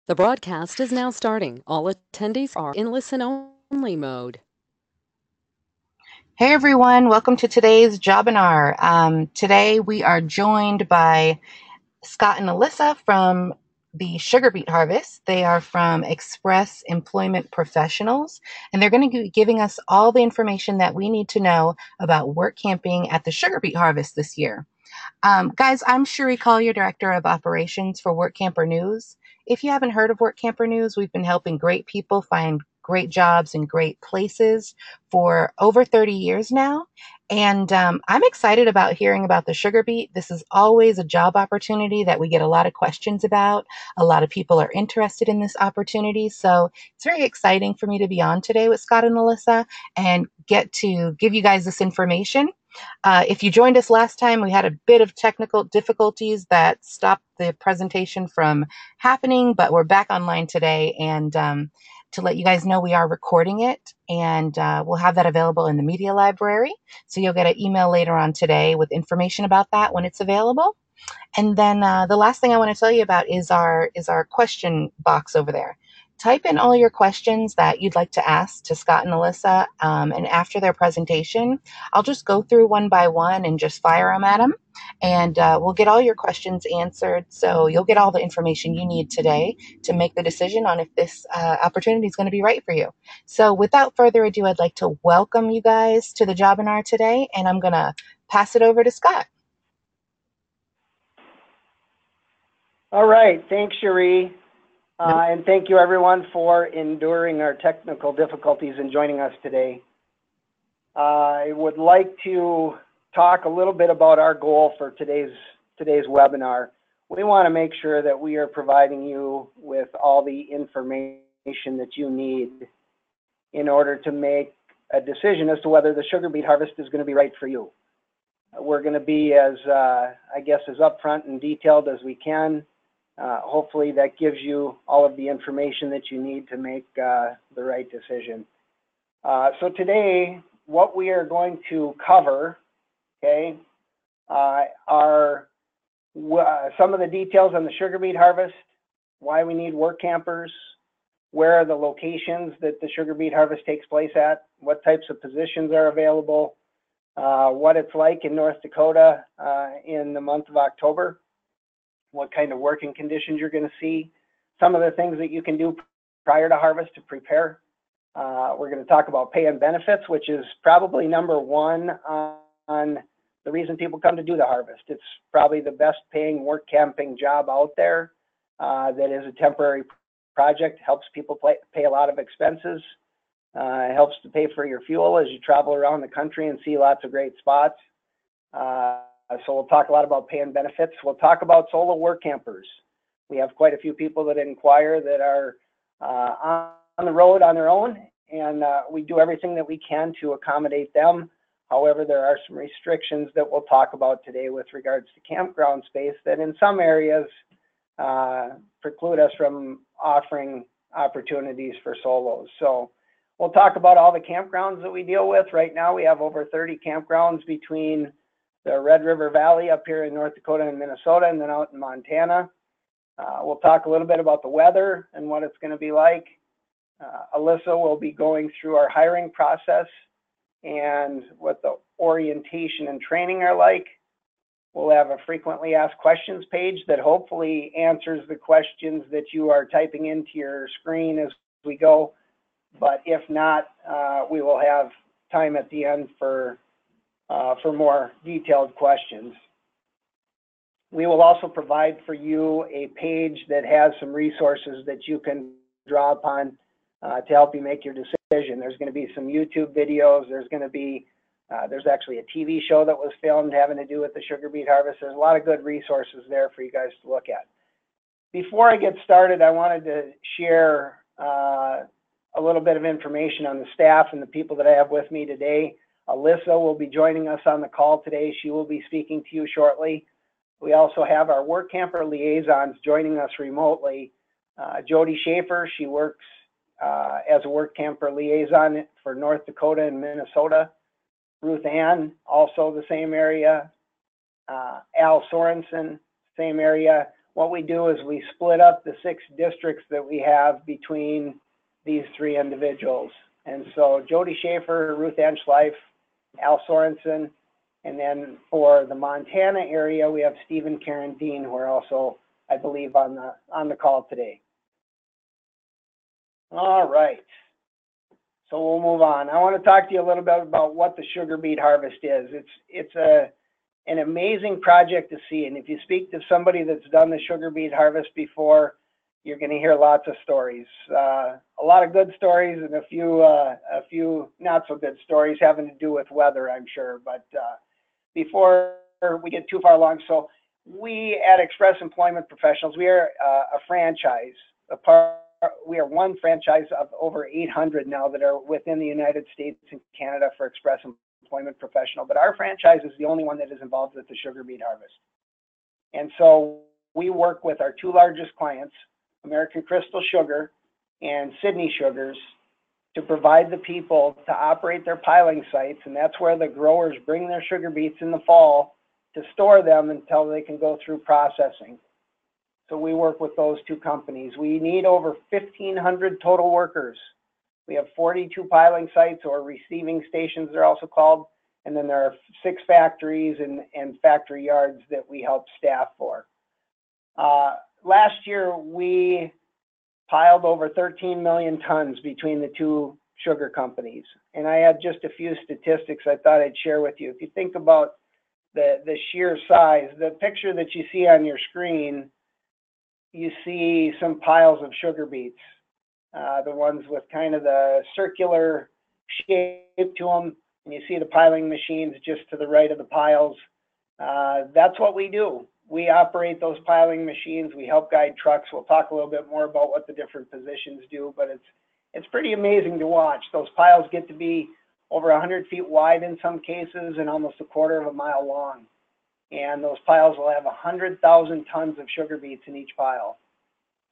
The broadcast is now starting. All attendees are in listen-only mode. Hey everyone, welcome to today's Jobinar. Today we are joined by Scott and Alyssa from the Sugar Beet Harvest. They are from Express Employment Professionals, and they're going to be giving us all the information that we need to know about work camping at the Sugar Beet Harvest this year. Guys, I'm Cherie Collier, Director of Operations for Workamper News. If you haven't heard of Workamper News, we've been helping great people find great jobs in great places for over 30 years now. And I'm excited about hearing about the sugar beet. This is always a job opportunity that we get a lot of questions about. A lot of people are interested in this opportunity. So it's very exciting for me to be on today with Scott and Alyssa and get to give you guys this information. If you joined us last time, we had a bit of technical difficulties that stopped the presentation from happening, but we're back online today. And to let you guys know, we are recording it, and we'll have that available in the media library. So you'll get an email later on today with information about that when it's available. And then the last thing I want to tell you about is our question box over there. Type in all your questions that you'd like to ask to Scott and Alyssa, and after their presentation, I'll just go through one by one and just fire them at them, and we'll get all your questions answered. So you'll get all the information you need today to make the decision on if this opportunity is going to be right for you. So without further ado, I'd like to welcome you guys to the Jobinar today, and I'm going to pass it over to Scott. All right, thanks, Cherie. And thank you everyone for enduring our technical difficulties and joining us today. I would like to talk a little bit about our goal for today's webinar. We want to make sure that we are providing you with all the information that you need in order to make a decision as to whether the sugar beet harvest is going to be right for you. We're going to be as upfront and detailed as we can. Hopefully that gives you all of the information that you need to make the right decision. So today, what we are going to cover, okay, are some of the details on the sugar beet harvest, why we need work campers, where are the locations that the sugar beet harvest takes place at, what types of positions are available, what it's like in North Dakota in the month of October, what kind of working conditions you're going to see, some of the things that you can do prior to harvest to prepare. We're going to talk about pay and benefits, which is probably number one on the reason people come to do the harvest. It's probably the best paying work camping job out there that is a temporary project, helps people pay a lot of expenses, helps to pay for your fuel as you travel around the country and see lots of great spots. So we'll talk a lot about pay and benefits. We'll talk about solo work campers. We have quite a few people that inquire that are on the road on their own, and we do everything that we can to accommodate them. However, there are some restrictions that we'll talk about today with regards to campground space that in some areas preclude us from offering opportunities for solos. So we'll talk about all the campgrounds that we deal with. Right now we have over 30 campgrounds between the Red River Valley up here in North Dakota and Minnesota, and then out in Montana. We'll talk a little bit about the weather and what it's going to be like. Alyssa will be going through our hiring process and what the orientation and training are like. We'll have a frequently asked questions page that hopefully answers the questions that you are typing into your screen as we go. But if not, we will have time at the end for more detailed questions. We will also provide for you a page that has some resources that you can draw upon to help you make your decision. There's going to be some YouTube videos. There's actually a TV show that was filmed having to do with the sugar beet harvest. There's a lot of good resources there for you guys to look at. Before I get started, I wanted to share a little bit of information on the staff and the people that I have with me today. Alyssa will be joining us on the call today. She will be speaking to you shortly. We also have our work camper liaisons joining us remotely. Jody Schaefer, she works as a work camper liaison for North Dakota and Minnesota. Ruth Ann, also the same area. Al Sorensen, same area. what we do is we split up the 6 districts that we have between these 3 individuals. And so Jody Schaefer, Ruth Ann Schleif, Al Sorensen, and then for the Montana area, we have Steve and Karen Dean, who are also, I believe, on the call today. All right. So we'll move on. I want to talk to you a little bit about what the sugar beet harvest is. It's an amazing project to see, and if you speak to somebody that's done the sugar beet harvest before, you're going to hear lots of stories. A lot of good stories and a few not so good stories having to do with weather, I'm sure. But before we get too far along, so we at Express Employment Professionals, we are a franchise. We are one franchise of over 800 now that are within the United States and Canada for Express Employment Professional. But our franchise is the only one that is involved with the sugar beet harvest. And so we work with our 2 largest clients, American Crystal Sugar and Sidney Sugars, to provide the people to operate their piling sites, and that's where the growers bring their sugar beets in the fall to store them until they can go through processing. So we work with those 2 companies. We need over 1,500 total workers. We have 42 piling sites, or receiving stations they're also called, and then there are 6 factories and factory yards that we help staff for. Last year, we piled over 13 million tons between the 2 sugar companies. And I had just a few statistics I thought I'd share with you. If you think about the sheer size, the picture that you see on your screen, you see some piles of sugar beets, the ones with kind of the circular shape to them. And you see the piling machines just to the right of the piles. That's what we do. We operate those piling machines. We help guide trucks. We'll talk a little bit more about what the different positions do, but it's pretty amazing to watch. Those piles get to be over 100 feet wide in some cases and almost a quarter of a mile long. And those piles will have 100,000 tons of sugar beets in each pile.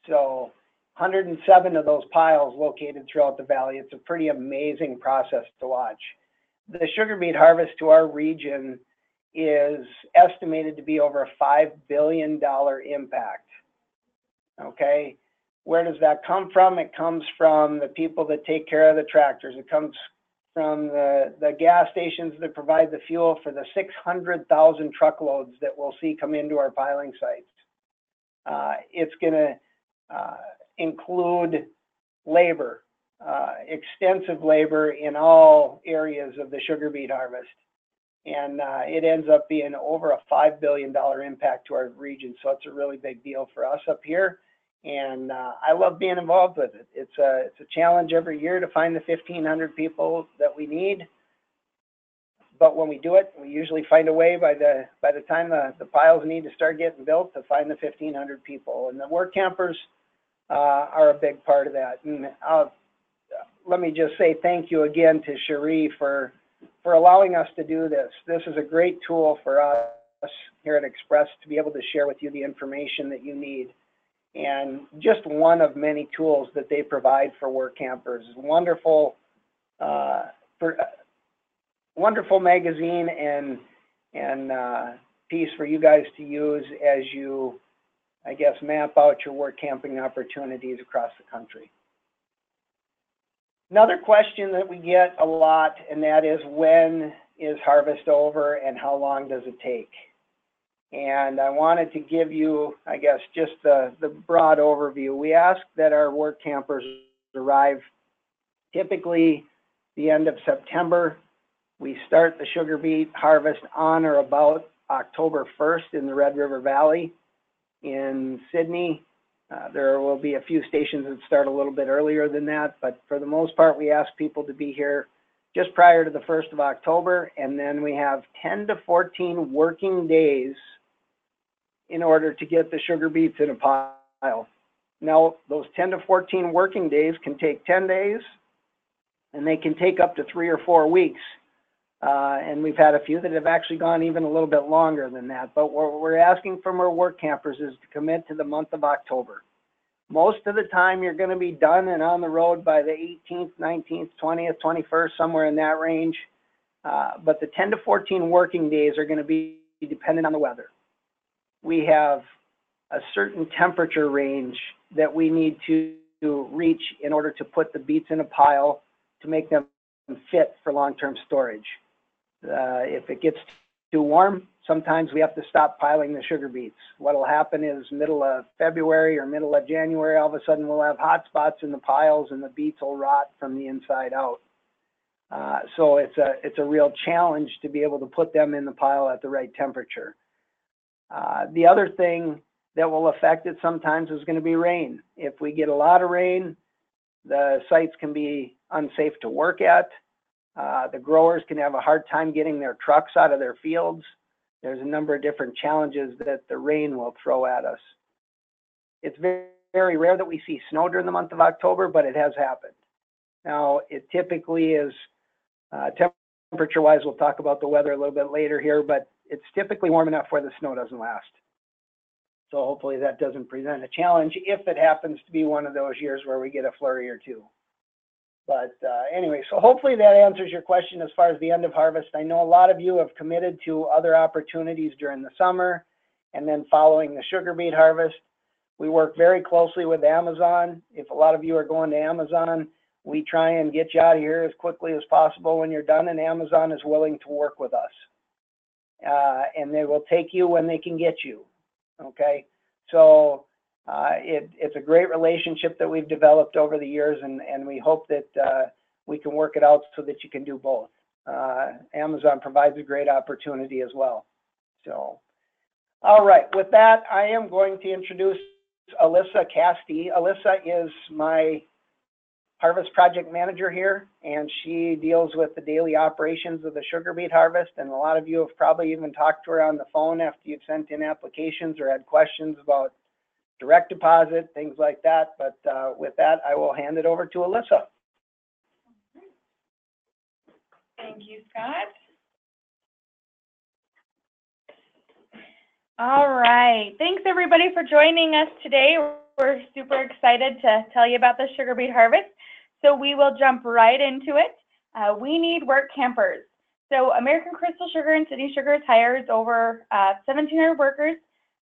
So 107 of those piles located throughout the valley. It's a pretty amazing process to watch. The sugar beet harvest to our region is estimated to be over a $5 billion impact. Okay, where does that come from? It comes from the people that take care of the tractors. It comes from the gas stations that provide the fuel for the 600,000 truckloads that we'll see come into our piling sites. It's going to include labor, extensive labor in all areas of the sugar beet harvest. And it ends up being over a $5 billion impact to our region. So it's a really big deal for us up here. And I love being involved with it. It's a challenge every year to find the 1,500 people that we need. But when we do it, we usually find a way by the time the piles need to start getting built to find the 1,500 people. And the Workampers are a big part of that. And let me just say thank you again to Cherie for allowing us to do this. This is a great tool for us here at Express to be able to share with you the information that you need. And just one of many tools that they provide for Workampers. Wonderful, wonderful magazine and piece for you guys to use as you, I guess, map out your work camping opportunities across the country. Another question that we get a lot, and that is, when is harvest over and how long does it take? And I wanted to give you, I guess, just the broad overview. We ask that our work campers arrive typically the end of September. We start the sugar beet harvest on or about October 1st in the Red River Valley. In Sidney, there will be a few stations that start a little bit earlier than that, but for the most part, we ask people to be here just prior to the 1st of October, and then we have 10 to 14 working days in order to get the sugar beets in a pile. Now, those 10 to 14 working days can take 10 days, and they can take up to 3 or 4 weeks. And we've had a few that have actually gone even a little bit longer than that. But what we're asking from our work campers is to commit to the month of October. Most of the time, you're going to be done and on the road by the 18th, 19th, 20th, 21st, somewhere in that range. But the 10 to 14 working days are going to be dependent on the weather. We have a certain temperature range that we need to reach in order to put the beets in a pile to make them fit for long-term storage. If it gets too warm, sometimes we have to stop piling the sugar beets. What'll happen is middle of February or middle of January, all of a sudden we'll have hot spots in the piles and the beets will rot from the inside out. So it's a real challenge to be able to put them in the pile at the right temperature. The other thing that will affect it sometimes is going to be rain. If we get a lot of rain, the sites can be unsafe to work at. The growers can have a hard time getting their trucks out of their fields. There's a number of different challenges that the rain will throw at us. It's very, very rare that we see snow during the month of October, but it has happened. Now, it typically is temperature-wise, we'll talk about the weather a little bit later here, but it's typically warm enough where the snow doesn't last. So hopefully that doesn't present a challenge if it happens to be one of those years where we get a flurry or two. But anyway, so hopefully that answers your question as far as the end of harvest. I know a lot of you have committed to other opportunities during the summer and then following the sugar beet harvest. We work very closely with Amazon. If a lot of you are going to Amazon, we try and get you out of here as quickly as possible when you're done, and Amazon is willing to work with us. And they will take you when they can get you, okay? So it's a great relationship that we've developed over the years, and we hope that we can work it out so that you can do both. Amazon provides a great opportunity as well. So, all right, with that, I am going to introduce Alyssa Castee. Alyssa is my harvest project manager here, and she deals with the daily operations of the sugar beet harvest. And a lot of you have probably even talked to her on the phone after you've sent in applications or had questions about direct deposit, things like that. But with that, I will hand it over to Alyssa. Thank you, Scott. All right. Thanks, everybody, for joining us today. We're super excited to tell you about the sugar beet harvest. So we will jump right into it. We need work campers. So American Crystal Sugar and Sidney Sugars hires over 1,700 workers,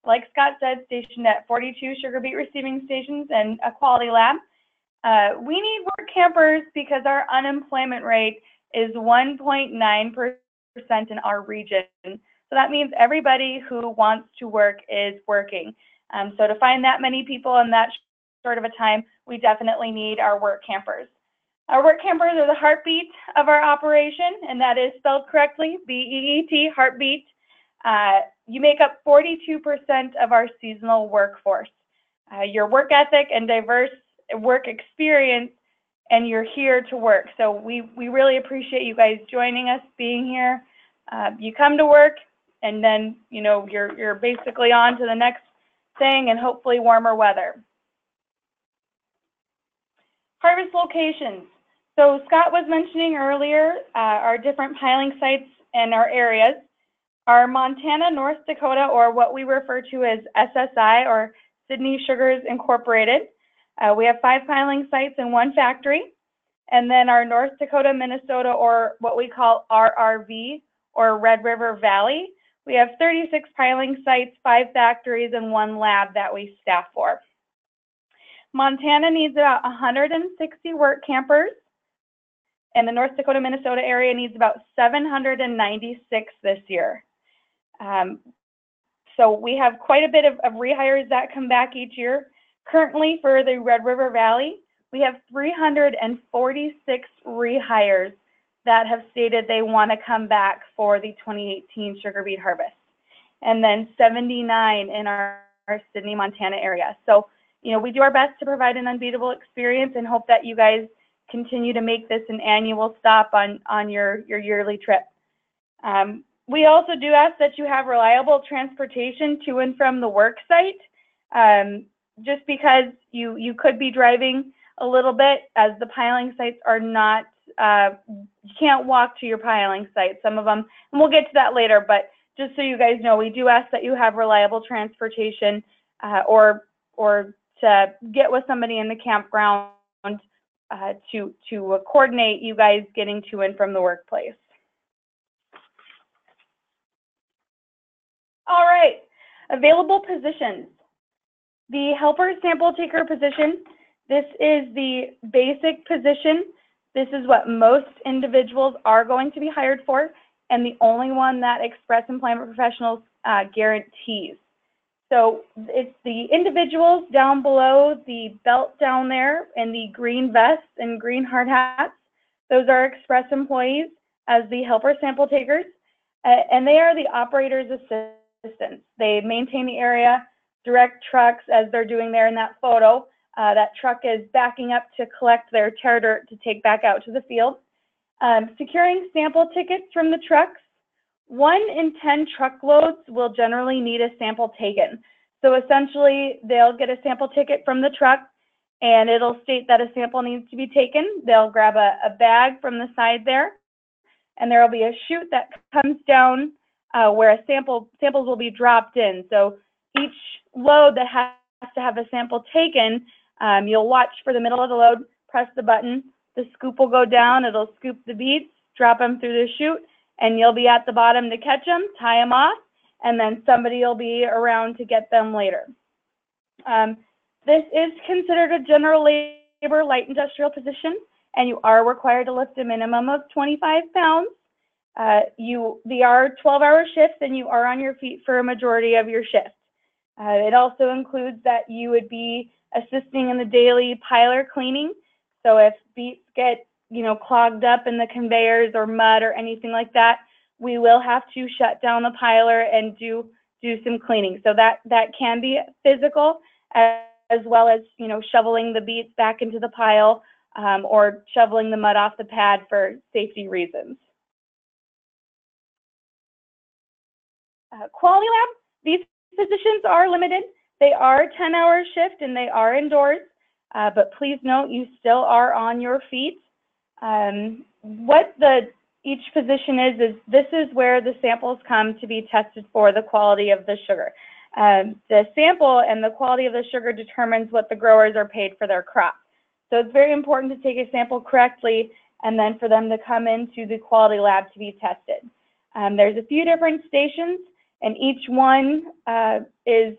like Scott said, stationed at 42 sugar beet receiving stations and a quality lab. We need work campers because our unemployment rate is 1.9% in our region. So that means everybody who wants to work is working. So to find that many people in that short of a time, we definitely need our work campers. Our work campers are the heartbeat of our operation, and that is spelled correctly, B-E-E-T, heartbeat. You make up 42% of our seasonal workforce. Your work ethic and diverse work experience, and you're here to work. So we really appreciate you guys joining us, being here. You come to work, and then you're basically on to the next thing and hopefully warmer weather. Harvest locations. So Scott was mentioning earlier our different piling sites and our areas. Our Montana, North Dakota, or what we refer to as SSI, or Sidney Sugars Incorporated. We have 5 piling sites and 1 factory. And then our North Dakota, Minnesota, or what we call RRV, or Red River Valley. We have 36 piling sites, 5 factories, and 1 lab that we staff for. Montana needs about 160 work campers, and the North Dakota, Minnesota area needs about 796 this year. So we have quite a bit of rehires that come back each year. Currently, for the Red River Valley, we have 346 rehires that have stated they want to come back for the 2018 sugar beet harvest, and then 79 in our Sidney, Montana area. So, we do our best to provide an unbeatable experience and hope that you guys continue to make this an annual stop on your yearly trip. We also do ask that you have reliable transportation to and from the work site, just because you could be driving a little bit, as the piling sites are not, you can't walk to your piling site, some of them, and we'll get to that later, but just so you guys know, we do ask that you have reliable transportation or to get with somebody in the campground to coordinate you guys getting to and from the workplace. All right, available positions. The helper sample taker position, this is the basic position. This is what most individuals are going to be hired for, and the only one that Express Employment Professionals guarantees. So it's the individuals down below the belt down there in the green vests and green hard hats. Those are Express employees as the helper sample takers, and they are the operator's assistants. They maintain the area, direct trucks as they're doing there in that photo. That truck is backing up to collect their tear dirt to take back out to the field. Securing sample tickets from the trucks. 1 in 10 truckloads will generally need a sample taken. So essentially, they'll get a sample ticket from the truck, and it'll state that a sample needs to be taken. They'll grab a bag from the side there, and there will be a chute that comes down where samples will be dropped in. So each load that has to have a sample taken, you'll watch for the middle of the load, press the button, the scoop will go down, it'll scoop the beets, drop them through the chute, and you'll be at the bottom to catch them, tie them off, and then somebody will be around to get them later. This is considered a general labor light industrial position, and you are required to lift a minimum of 25 pounds. They are 12-hour shifts, and you are on your feet for a majority of your shift. It also includes that you would be assisting in the daily piler cleaning. So if beets get clogged up in the conveyors or mud or anything like that, we will have to shut down the piler and do some cleaning. So that can be physical, as well as shoveling the beets back into the pile or shoveling the mud off the pad for safety reasons. Quality lab, these positions are limited. They are 10-hour shift and they are indoors, but please note you still are on your feet. What each position is this is where the samples come to be tested for the quality of the sugar. The sample and the quality of the sugar determines what the growers are paid for their crop. So it's very important to take a sample correctly and then for them to come into the quality lab to be tested. There's a few different stations, and each one is,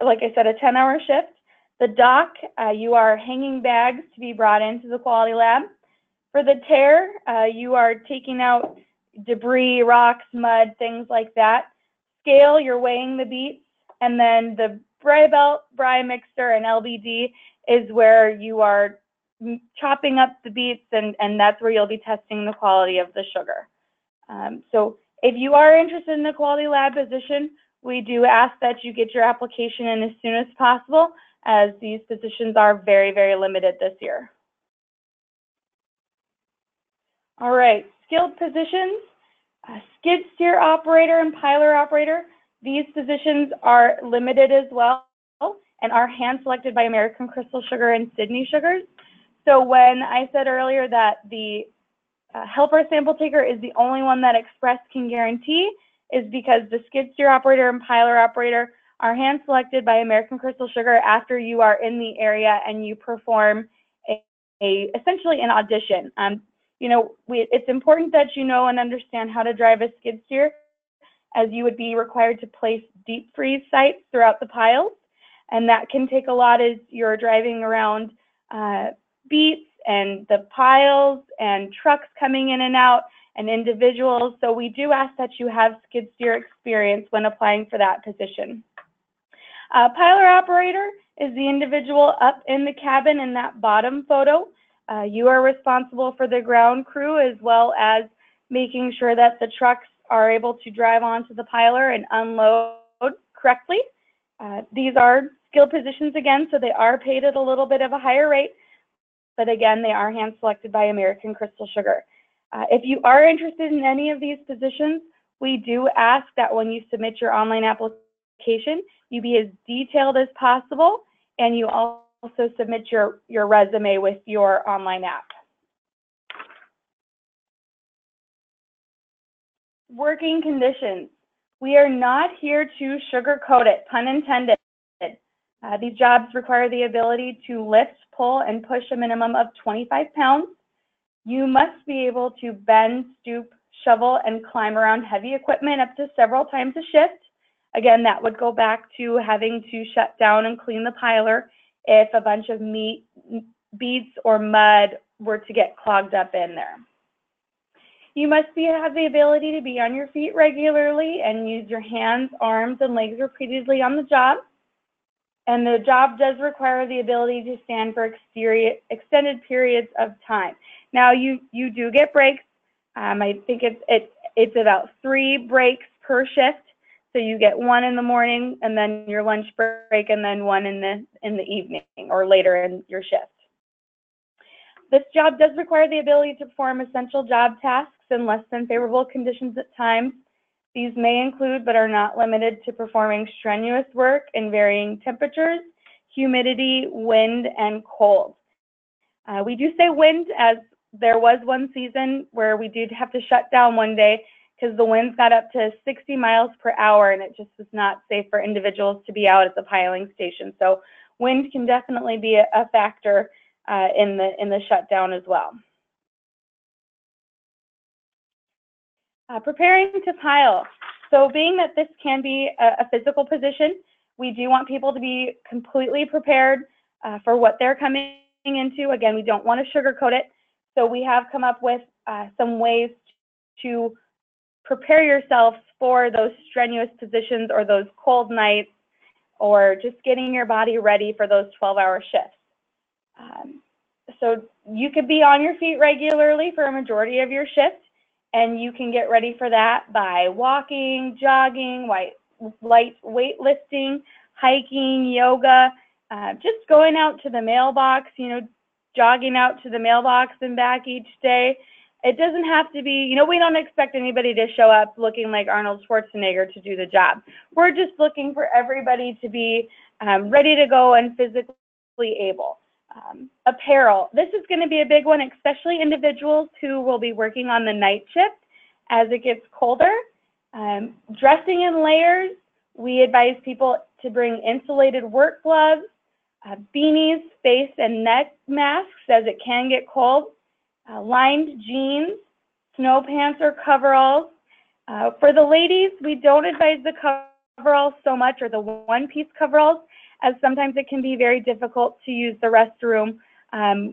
like I said, a 10-hour shift. The dock, you are hanging bags to be brought into the quality lab. For the tear, you are taking out debris, rocks, mud, things like that. Scale, you're weighing the beets. And then the bry belt, bry mixer, and LBD is where you are chopping up the beets, and that's where you'll be testing the quality of the sugar. So if you are interested in the quality lab position, we do ask that you get your application in as soon as possible, as these positions are very, very limited this year. All right, skilled positions, skid steer operator and piler operator. These positions are limited as well and are hand selected by American Crystal Sugar and Sidney Sugars. So when I said earlier that the helper sample taker is the only one that Express can guarantee, is because the skid steer operator and piler operator are hand selected by American Crystal Sugar after you are in the area and you perform essentially an audition. It's important that you know and understand how to drive a skid steer, as you would be required to place deep freeze sites throughout the piles. And that can take a lot as you're driving around beets and the piles and trucks coming in and out and individuals. So we do ask that you have skid steer experience when applying for that position. Piler operator is the individual up in the cabin in that bottom photo. You are responsible for the ground crew, as well as making sure that the trucks are able to drive onto the piler and unload correctly. These are skilled positions again, so they are paid at a little bit of a higher rate, but again, they are hand selected by American Crystal Sugar. If you are interested in any of these positions, we do ask that when you submit your online application, you be as detailed as possible, and you also submit your resume with your online app. Working conditions. We are not here to sugarcoat it, pun intended. These jobs require the ability to lift, pull, and push a minimum of 25 pounds. You must be able to bend, stoop, shovel, and climb around heavy equipment up to several times a shift. Again, that would go back to having to shut down and clean the piler if a bunch of meat, beets, or mud were to get clogged up in there. You must have the ability to be on your feet regularly and use your hands, arms, and legs repeatedly on the job. And the job does require the ability to stand for extended periods of time. Now, you do get breaks. I think it's about 3 breaks per shift. So you get 1 in the morning, and then your lunch break, and then 1 in the evening or later in your shift. This job does require the ability to perform essential job tasks in less than favorable conditions at times. These may include, but are not limited to, performing strenuous work in varying temperatures, humidity, wind, and cold. We do say wind, as there was one season where we did have to shut down one day because the winds got up to 60 miles per hour, and it just was not safe for individuals to be out at the piling station. So wind can definitely be a factor in the shutdown as well. Preparing to pile. So being that this can be a physical position, we do want people to be completely prepared for what they're coming into. Again, we don't want to sugarcoat it. So we have come up with some ways to prepare yourself for those strenuous positions or those cold nights, or just getting your body ready for those 12-hour shifts. So you could be on your feet regularly for a majority of your shift, and you can get ready for that by walking, jogging, light weightlifting, hiking, yoga, just going out to the mailbox, jogging out to the mailbox and back each day. It doesn't have to be, we don't expect anybody to show up looking like Arnold Schwarzenegger to do the job. We're just looking for everybody to be ready to go and physically able. Apparel. This is going to be a big one, especially individuals who will be working on the night shift as it gets colder. Dressing in layers. We advise people to bring insulated work gloves, beanies, face and neck masks as it can get cold, lined jeans, snow pants or coveralls. For the ladies, we don't advise the coveralls so much, or the one-piece coveralls, as sometimes it can be very difficult to use the restroom,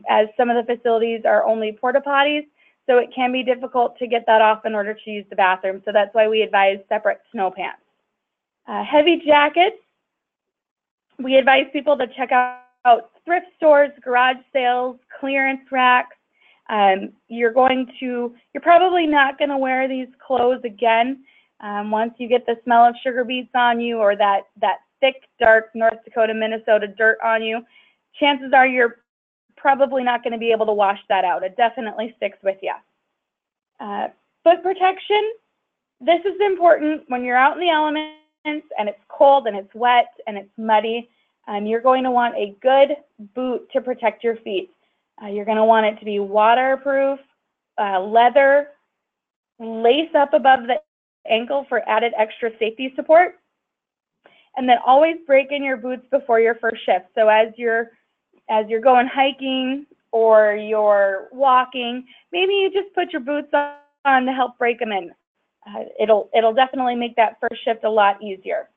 as some of the facilities are only porta potties, so it can be difficult to get that off in order to use the bathroom. So that's why we advise separate snow pants. Heavy jackets. We advise people to check out thrift stores, garage sales, clearance racks. You're probably not going to wear these clothes again once you get the smell of sugar beets on you, or that thick, dark North Dakota, Minnesota dirt on you. Chances are you're probably not going to be able to wash that out. It definitely sticks with you. Foot protection. This is important when you're out in the elements and it's cold and it's wet and it's muddy. You're going to want a good boot to protect your feet. You're going to want it to be waterproof, leather, lace up above the ankle for added extra safety support. And then always break in your boots before your first shift. So as you're going hiking or you're walking, maybe you just put your boots on to help break them in. It'll definitely make that first shift a lot easier.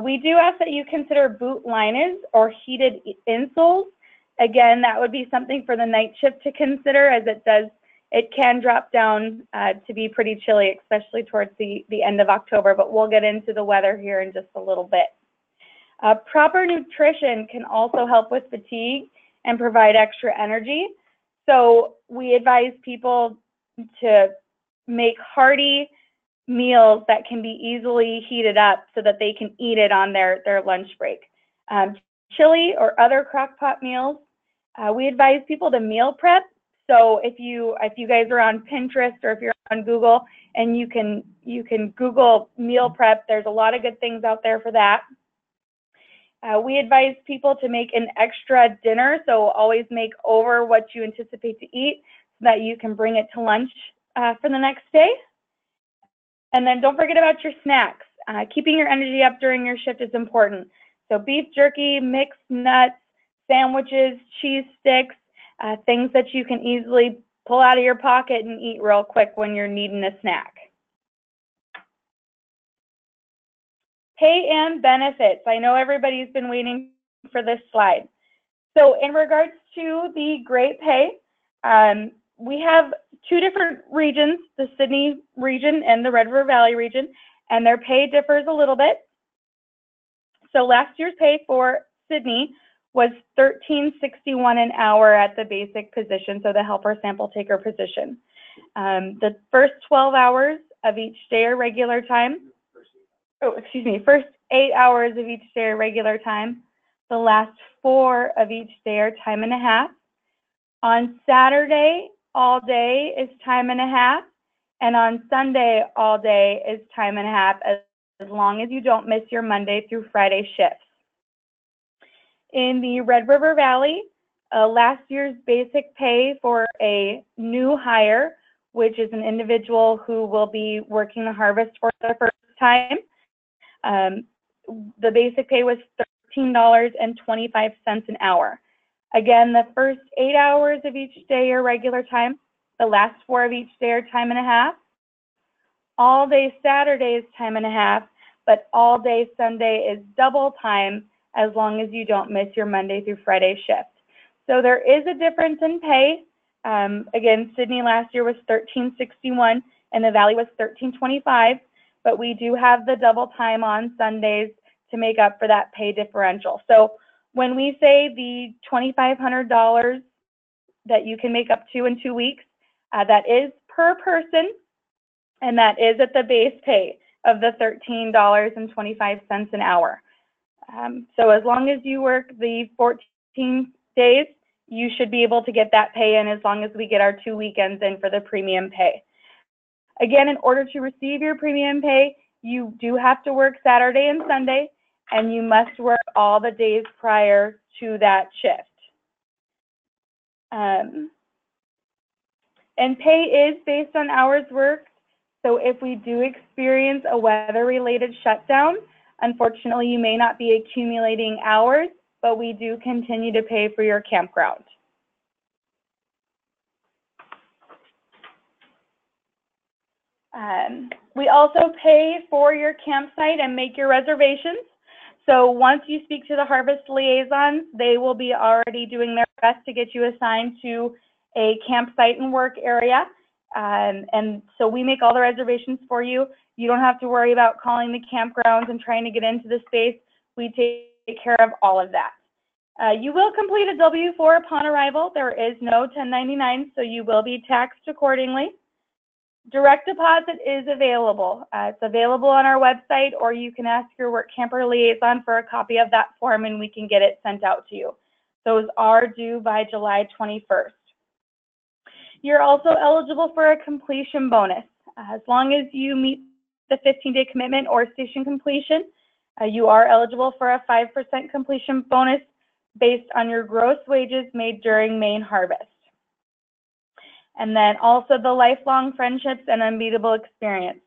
We do ask that you consider boot liners or heated insoles. Again, that would be something for the night shift to consider, as it can drop down to be pretty chilly, especially towards the end of October, but we'll get into the weather here in just a little bit. Proper nutrition can also help with fatigue and provide extra energy. So we advise people to make hearty meals that can be easily heated up so that they can eat it on their lunch break. Chili or other crock pot meals. We advise people to meal prep. So if you guys are on Pinterest or if you're on Google, and you can Google meal prep, there's a lot of good things out there for that. We advise people to make an extra dinner, so always make over what you anticipate to eat so that you can bring it to lunch for the next day. And then don't forget about your snacks. Keeping your energy up during your shift is important. So beef jerky, mixed nuts, sandwiches, cheese sticks, things that you can easily pull out of your pocket and eat real quick when you're needing a snack. Pay and benefits. I know everybody's been waiting for this slide. So in regards to the great pay, we have two different regions, the Sidney region and the Red River Valley region, and their pay differs a little bit. So last year's pay for Sidney was $13.61 an hour at the basic position, so the helper sample taker position. The first 12 hours of each day are regular time. First 8 hours of each day are regular time. The last 4 of each day are time and a half. On Saturday, all day is time and a half. And on Sunday, all day is time and a half, as long as you don't miss your Monday through Friday shifts. In the Red River Valley, last year's basic pay for a new hire, which is an individual who will be working the harvest for the first time, the basic pay was $13.25 an hour. Again, the first 8 hours of each day are regular time. The last 4 of each day are time and a half. All day Saturday is time and a half, but all day Sunday is double time, as long as you don't miss your Monday through Friday shift. So there is a difference in pay. Again, Sidney last year was $13.61 and the Valley was $13.25, but we do have the double time on Sundays to make up for that pay differential. So when we say the $2,500 that you can make up to in 2 weeks, that is per person, and that is at the base pay of the $13.25 an hour. So as long as you work the 14 days, you should be able to get that pay in, as long as we get our 2 weekends in for the premium pay. Again, in order to receive your premium pay, you do have to work Saturday and Sunday, and you must work all the days prior to that shift. And pay is based on hours worked. So if we do experience a weather-related shutdown, unfortunately, you may not be accumulating hours, but we do continue to pay for your campground. We also pay for your campsite and make your reservations. So once you speak to the harvest liaisons, they will be already doing their best to get you assigned to a campsite and work area. And so we make all the reservations for you. You don't have to worry about calling the campgrounds and trying to get into the space. We take care of all of that. You will complete a W-4 upon arrival. There is no 1099, so you will be taxed accordingly. Direct deposit is available. It's available on our website, or you can ask your Workamper liaison for a copy of that form and we can get it sent out to you. Those are due by July 21st. You're also eligible for a completion bonus. As long as you meet the 15-day commitment or station completion, you are eligible for a 5% completion bonus based on your gross wages made during main harvest. And then also the lifelong friendships and unbeatable experience.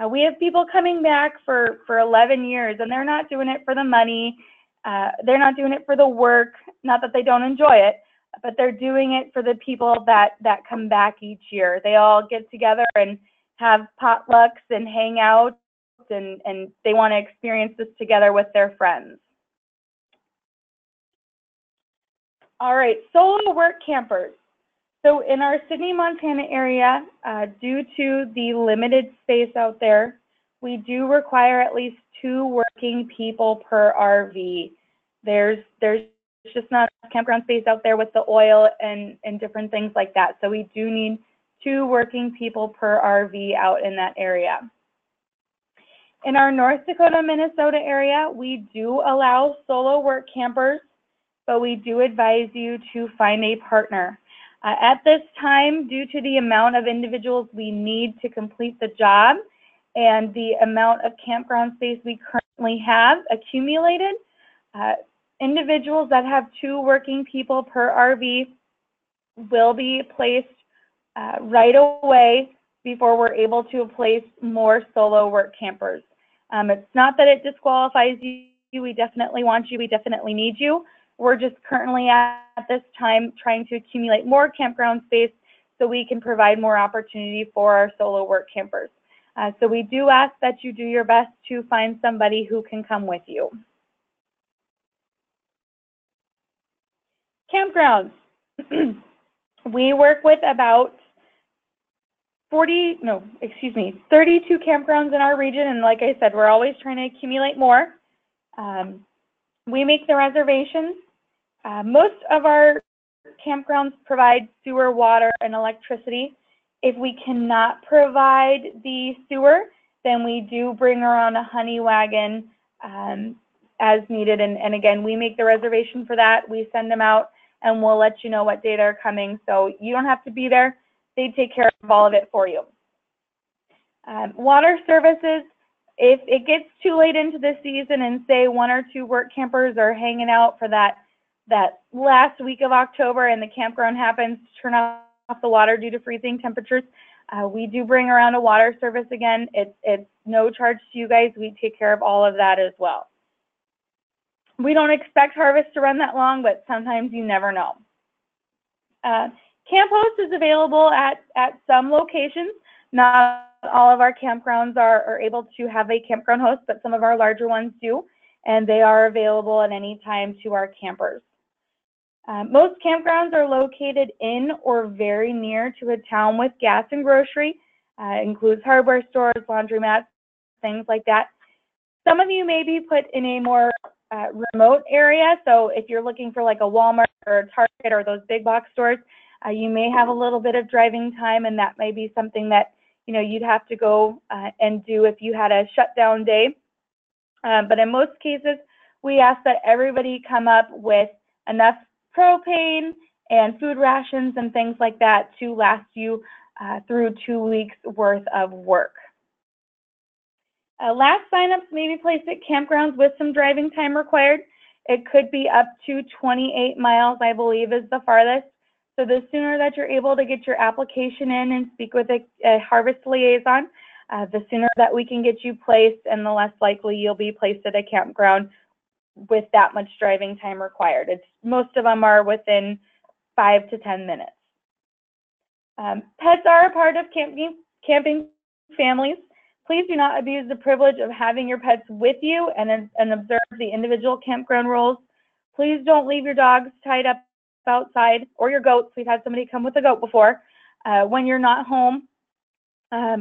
We have people coming back for 11 years, and they're not doing it for the money. They're not doing it for the work, not that they don't enjoy it, but they're doing it for the people that come back each year. They all get together and have potlucks and hang out, and they want to experience this together with their friends. All right, solo work campers. So in our Sidney, Montana area, due to the limited space out there, we do require at least 2 working people per RV. There's just not enough campground space out there with the oil and different things like that. So we do need 2 working people per RV out in that area. In our North Dakota, Minnesota area, we do allow solo work campers, but we do advise you to find a partner. At this time, due to the amount of individuals we need to complete the job and the amount of campground space we currently have accumulated, individuals that have 2 working people per RV will be placed right away before we're able to place more solo work campers. It's not that it disqualifies you. We definitely want you. We definitely need you. We're just currently at this time trying to accumulate more campground space so we can provide more opportunity for our solo work campers. So we do ask that you do your best to find somebody who can come with you. Campgrounds. We work with about 32 campgrounds in our region, and like I said, we're always trying to accumulate more. We make the reservations. Most of our campgrounds provide sewer, water, and electricity. If we cannot provide the sewer, then we do bring around a honey wagon as needed. And again, we make the reservation for that. We send them out, and we'll let you know what day they're coming. So you don't have to be there. They take care of all of it for you. Water services, if it gets too late into the season and say 1 or 2 work campers are hanging out for that last week of October and the campground happens to turn off the water due to freezing temperatures, we do bring around a water service again. It's no charge to you guys. We take care of all of that as well. We don't expect harvest to run that long, but sometimes you never know. Camp host is available at some locations. Not all of our campgrounds are able to have a campground host, but some of our larger ones do, and they are available at any time to our campers. Most campgrounds are located in or very near to a town with gas and grocery. Includes hardware stores, laundromats, things like that. Some of you may be put in a more remote area, so if you're looking for like a Walmart or a Target or those big box stores, you may have a little bit of driving time, and that may be something that you'd have to go and do if you had a shutdown day. But in most cases, we ask that everybody come up with enough propane and food rations and things like that to last you through 2 weeks worth of work. Last signups may be placed at campgrounds with some driving time required. It could be up to 28 miles, I believe, is the farthest. So the sooner that you're able to get your application in and speak with a harvest liaison, the sooner that we can get you placed, and the less likely you'll be placed at a campground with that much driving time required. Most of them are within 5 to 10 minutes. Pets are a part of camping families. Please do not abuse the privilege of having your pets with you and observe the individual campground rules. Please don't leave your dogs tied up outside, or your goats. We've had somebody come with a goat before. When you're not home,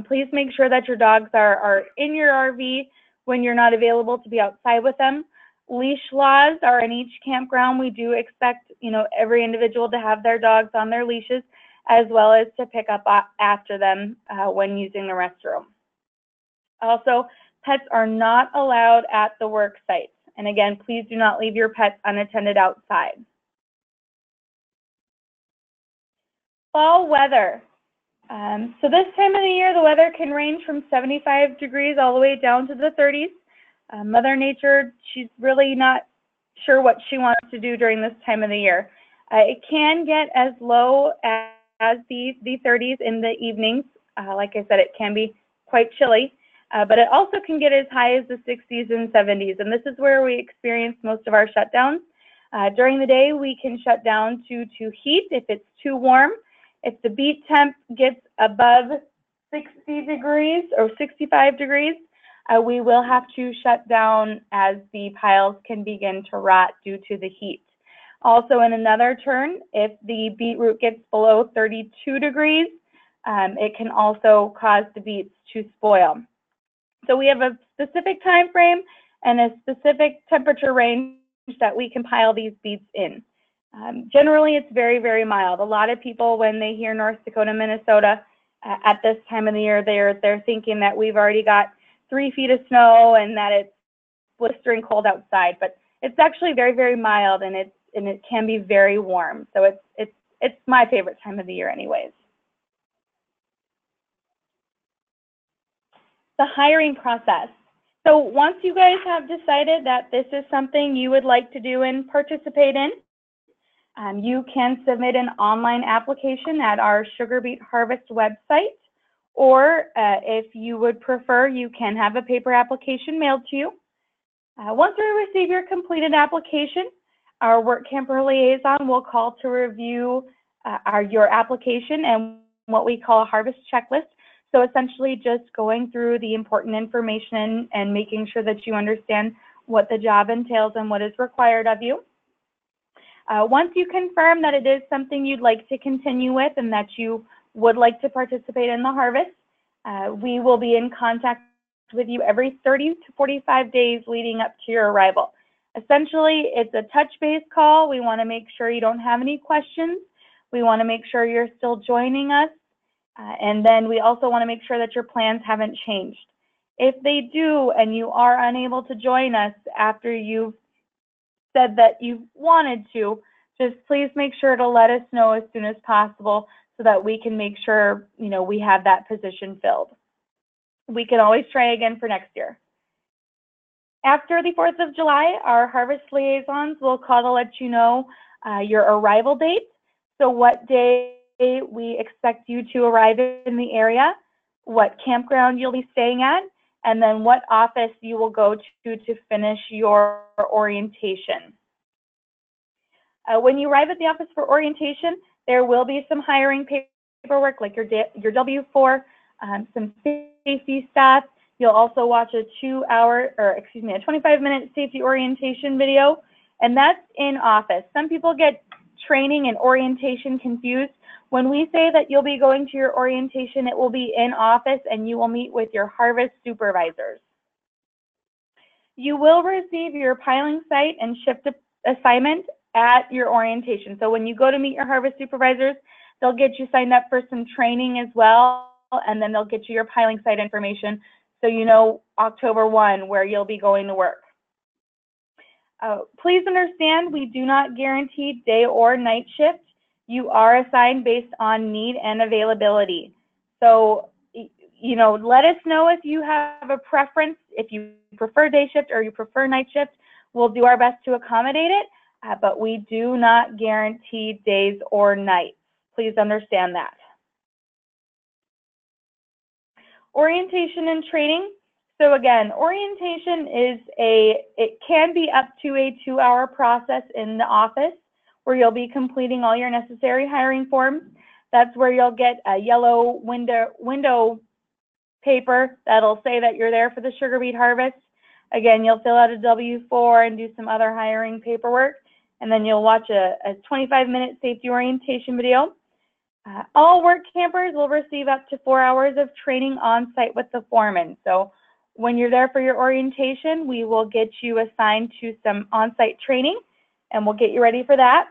please make sure that your dogs are in your RV when you're not available to be outside with them. Leash laws are in each campground. We do expect every individual to have their dogs on their leashes, as well as to pick up after them when using the restroom. Also, pets are not allowed at the work sites. And again, please do not leave your pets unattended outside. Fall weather. So this time of the year, the weather can range from 75 degrees all the way down to the 30s. Mother Nature, she's really not sure what she wants to do during this time of the year. It can get as low as the 30s in the evenings. Like I said, it can be quite chilly, but it also can get as high as the 60s and 70s. And this is where we experience most of our shutdowns. During the day, we can shut down to heat if it's too warm. If the beet temp gets above 60 degrees or 65 degrees, we will have to shut down as the piles can begin to rot due to the heat. Also, in another turn, if the beetroot gets below 32 degrees, it can also cause the beets to spoil. So we have a specific time frame and a specific temperature range that we can pile these beets in. Generally, it's very, very mild. A lot of people, when they hear North Dakota, Minnesota, at this time of the year, they're thinking that we've already got 3 feet of snow and that it's blistering cold outside. But it's actually very, very mild, and it can be very warm. So it's my favorite time of the year, anyways. The hiring process. So once you guys have decided that this is something you would like to do and participate in, you can submit an online application at our Sugar Beet Harvest website, or if you would prefer, you can have a paper application mailed to you. Once we receive your completed application, our Workamper liaison will call to review your application and what we call a harvest checklist. So essentially just going through the important information and making sure that you understand what the job entails and what is required of you. Once you confirm that it is something you'd like to continue with and that you would like to participate in the harvest, we will be in contact with you every 30 to 45 days leading up to your arrival. Essentially, it's a touch base call. We want to make sure you don't have any questions. We want to make sure you're still joining us. And then we also want to make sure that your plans haven't changed. If they do and you are unable to join us after you've said that you wanted to, just please make sure to let us know as soon as possible so that we can make sure, we have that position filled. We can always try again for next year. After the 4th of July, our harvest liaisons will call to let you know your arrival date. So what day we expect you to arrive in the area, what campground you'll be staying at, and then what office you will go to finish your orientation. When you arrive at the office for orientation, there will be some hiring paperwork like your W-4, some safety stuff. You'll also watch a 25-minute safety orientation video, and that's in office. Some people get training and orientation confused. When we say that you'll be going to your orientation, it will be in office and you will meet with your harvest supervisors. You will receive your piling site and shift assignment at your orientation. So when you go to meet your harvest supervisors, they'll get you signed up for some training as well, and then they'll get you your piling site information so you know October 1 where you'll be going to work. Please understand, we do not guarantee day or night shift. You are assigned based on need and availability. So, let us know if you have a preference, if you prefer day shift or you prefer night shift. We'll do our best to accommodate it, but we do not guarantee days or nights. Please understand that. Orientation and training. So again, orientation it can be up to a 2-hour process in the office where you'll be completing all your necessary hiring forms. That's where you'll get a yellow window paper that'll say that you're there for the sugar beet harvest. Again, you'll fill out a W-4 and do some other hiring paperwork, and then you'll watch a 25-minute safety orientation video. All work campers will receive up to 4 hours of training on site with the foreman. So when you're there for your orientation, we will get you assigned to some on-site training, and we'll get you ready for that.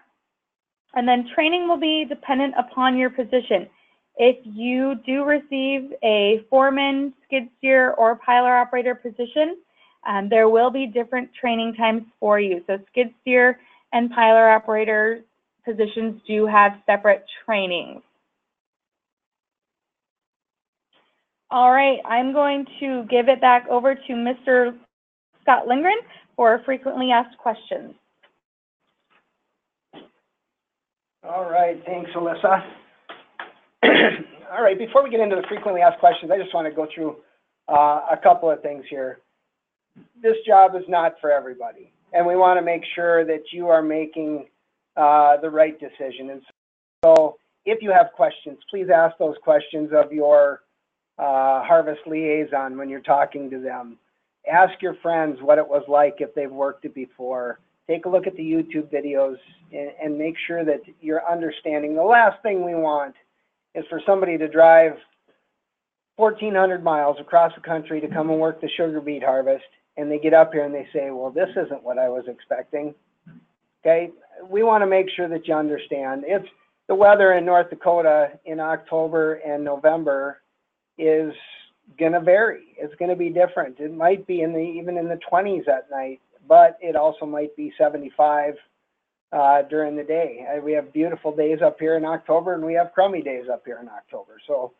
And then training will be dependent upon your position. If you do receive a foreman, skid steer, or piler operator position, there will be different training times for you. So skid steer and piler operator positions do have separate trainings. All right, I'm going to give it back over to Mr. Scott Lindgren for frequently asked questions. All right, thanks, Alyssa. All right, before we get into the frequently asked questions, I just want to go through a couple of things here. This job is not for everybody, and we want to make sure that you are making the right decision. And so if you have questions, please ask those questions of your harvest liaison when you're talking to them. Ask your friends what it was like if they've worked it before. Take a look at the YouTube videos and make sure that you're understanding. The last thing we want is for somebody to drive 1,400 miles across the country to come and work the sugar beet harvest, and they get up here and they say, well, this isn't what I was expecting. Okay, we want to make sure that you understand. It's the weather in North Dakota in October and November is going to vary. It's going to be different. It might be even in the 20s at night, but it also might be 75 during the day. We have beautiful days up here in October, and we have crummy days up here in October. So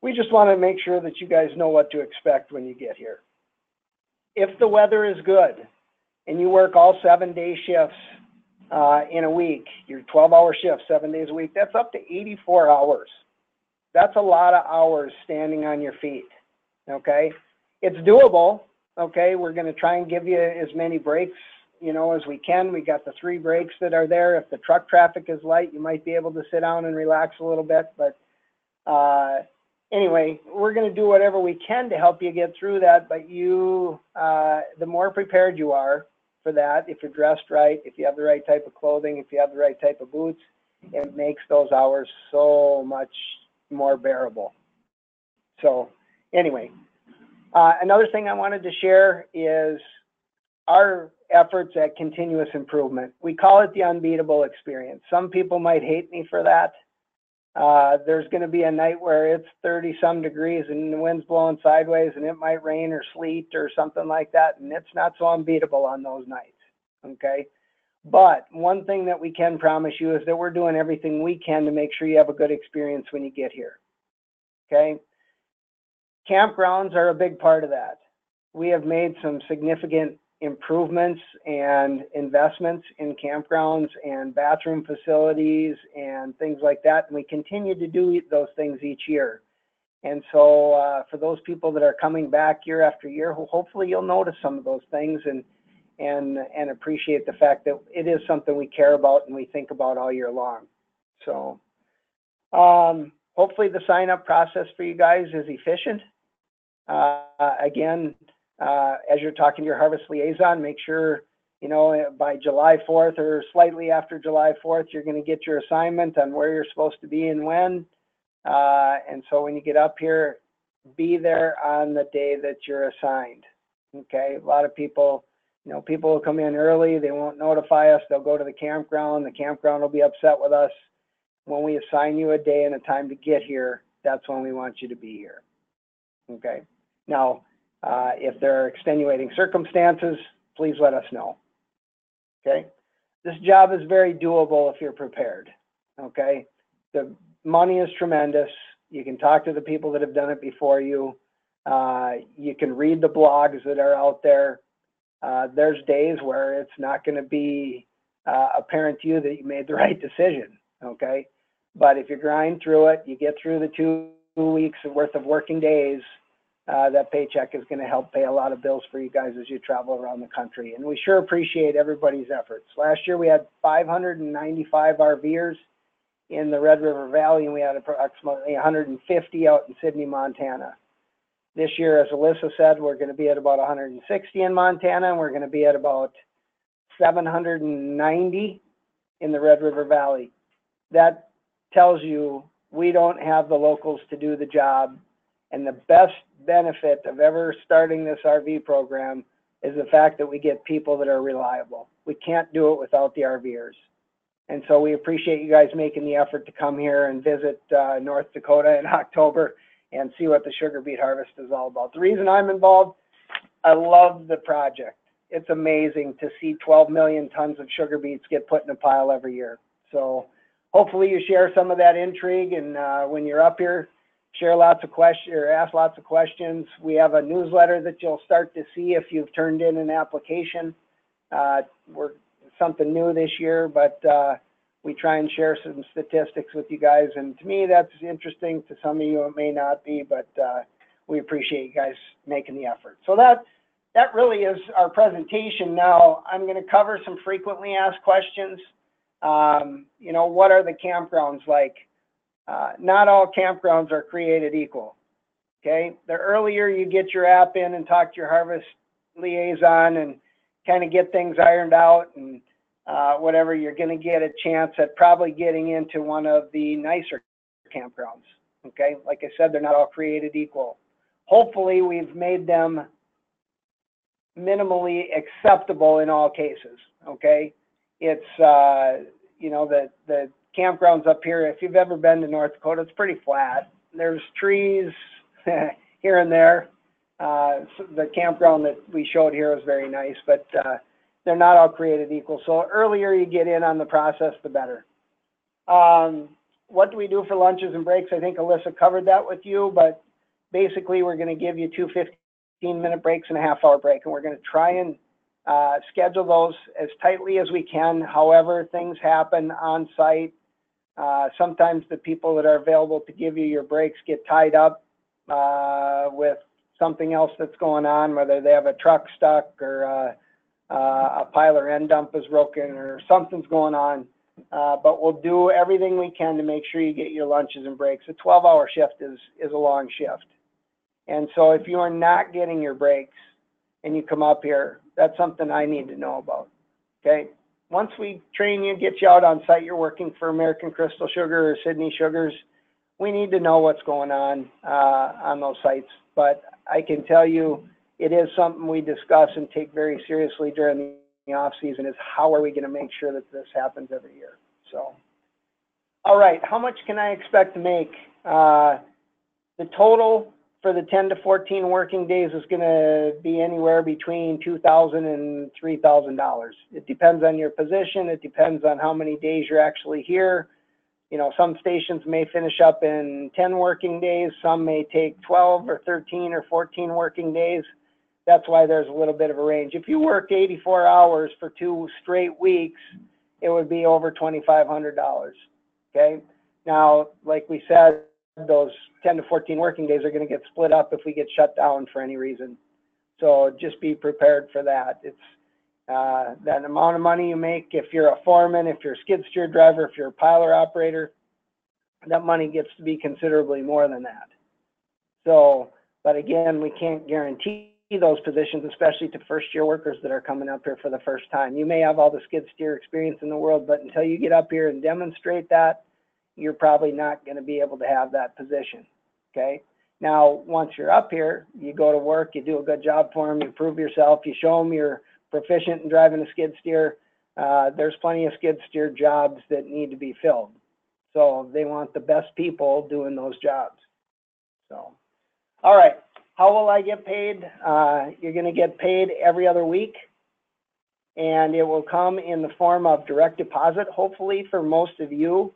we just want to make sure that you guys know what to expect when you get here. If the weather is good and you work all 7-day shifts in a week, your 12-hour shifts, 7 days a week, that's up to 84 hours. That's a lot of hours standing on your feet, okay? It's doable, okay? We're going to try and give you as many breaks, as we can. We got the 3 breaks that are there. If the truck traffic is light, you might be able to sit down and relax a little bit, but anyway, we're going to do whatever we can to help you get through that, but the more prepared you are for that, if you're dressed right, if you have the right type of clothing, if you have the right type of boots, it makes those hours so much more bearable. So anyway, another thing I wanted to share is our efforts at continuous improvement. We call it the Unbeetable experience. Some people might hate me for that. There's going to be a night where it's 30 some degrees and the wind's blowing sideways and it might rain or sleet or something like that, and it's not so unbeatable on those nights, okay? But one thing that we can promise you is that we're doing everything we can to make sure you have a good experience when you get here, okay? Campgrounds are a big part of that. We have made some significant improvements and investments in campgrounds and bathroom facilities and things like that, and we continue to do those things each year. And so for those people that are coming back year after year, hopefully you'll notice some of those things and appreciate the fact that it is something we care about and we think about all year long. So hopefully the sign-up process for you guys is efficient. Again, as you're talking to your harvest liaison, make sure, by July 4th or slightly after July 4th, you're going to get your assignment on where you're supposed to be and when. And so when you get up here, be there on the day that you're assigned. Okay, a lot of people, people will come in early, they won't notify us, they'll go to the campground will be upset with us. When we assign you a day and a time to get here, that's when we want you to be here. Okay, now, if there are extenuating circumstances, please let us know. Okay, this job is very doable if you're prepared. Okay, the money is tremendous. You can talk to the people that have done it before you. You can read the blogs that are out there. There's days where it's not going to be apparent to you that you made the right decision. Okay, but if you grind through it, you get through the 2 weeks worth of working days. That paycheck is going to help pay a lot of bills for you guys as you travel around the country. And we sure appreciate everybody's efforts. Last year we had 595 RVers in the Red River Valley, and we had approximately 150 out in Sidney, Montana. This year, as Alyssa said, we're going to be at about 160 in Montana, and we're going to be at about 790 in the Red River Valley. That tells you we don't have the locals to do the job. And the best benefit of ever starting this RV program is the fact that we get people that are reliable. We can't do it without the RVers. And so we appreciate you guys making the effort to come here and visit North Dakota in October and see what the sugar beet harvest is all about. The reason I'm involved, I love the project. It's amazing to see 12 million tons of sugar beets get put in a pile every year. So hopefully you share some of that intrigue, and when you're up here, share lots of questions or ask lots of questions. We have a newsletter that you'll start to see if you've turned in an application. We're something new this year, but we try and share some statistics with you guys. And to me, that's interesting. To some of you, it may not be, but we appreciate you guys making the effort. So that really is our presentation. Now, I'm going to cover some frequently asked questions. What are the campgrounds like? Not all campgrounds are created equal, okay? The earlier you get your app in and talk to your harvest liaison and kind of get things ironed out and whatever, you're going to get a chance at probably getting into one of the nicer campgrounds, okay? Like I said, they're not all created equal. Hopefully, we've made them minimally acceptable in all cases, okay? It's, the campgrounds up here, if you've ever been to North Dakota, it's pretty flat. There's trees here and there. So the campground that we showed here was very nice, but they're not all created equal. So earlier you get in on the process, the better. What do we do for lunches and breaks? I think Alyssa covered that with you, but basically we're going to give you 2 15-minute breaks and a half-hour break, and we're going to try and schedule those as tightly as we can. However, things happen on site. Sometimes the people that are available to give you your breaks get tied up with something else that's going on, whether they have a truck stuck or a pile or end dump is broken or something's going on. but we'll do everything we can to make sure you get your lunches and breaks. A 12-hour shift is a long shift. And so if you are not getting your breaks and you come up here, that's something I need to know about, okay? Once we train you, get you out on site, you're working for American Crystal Sugar or Sidney Sugars, we need to know what's going on those sites. But I can tell you it is something we discuss and take very seriously during the off season, is how are we going to make sure that this happens every year. So, all right, how much can I expect to make? The total for the 10 to 14 working days is going to be anywhere between $2,000 and $3,000. It depends on your position. It depends on how many days you're actually here. You know, some stations may finish up in 10 working days. Some may take 12 or 13 or 14 working days. That's why there's a little bit of a range. If you worked 84 hours for 2 straight weeks, it would be over $2,500, okay? Now, like we said, those 10 to 14 working days are going to get split up if we get shut down for any reason. So just be prepared for that. It's that amount of money you make if you're a foreman, if you're a skid steer driver, if you're a piler operator, that money gets to be considerably more than that. So, but again, we can't guarantee those positions, especially to first-year workers that are coming up here for the first time. You may have all the skid steer experience in the world, but until you get up here and demonstrate that, you're probably not going to be able to have that position, okay? Now, once you're up here, you go to work, you do a good job for them, you prove yourself, you show them you're proficient in driving a skid steer. There's plenty of skid steer jobs that need to be filled. So they want the best people doing those jobs. So, all right, how will I get paid? You're going to get paid every other week, and it will come in the form of direct deposit, hopefully for most of you.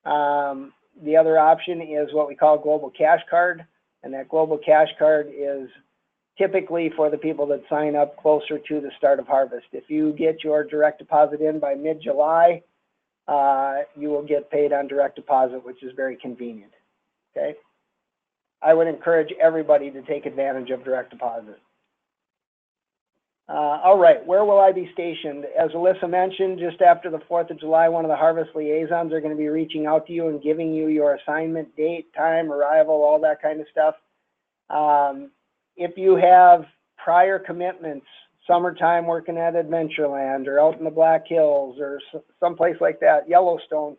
The other option is what we call global cash card, and that global cash card is typically for the people that sign up closer to the start of harvest. If you get your direct deposit in by mid-July, you will get paid on direct deposit, which is very convenient, okay? I would encourage everybody to take advantage of direct deposit. All right, where will I be stationed? As Alyssa mentioned, just after the 4th of July, one of the harvest liaisons are going to be reaching out to you and giving you your assignment date, time, arrival, all that kind of stuff. If you have prior commitments, summertime working at Adventureland or out in the Black Hills or someplace like that, Yellowstone,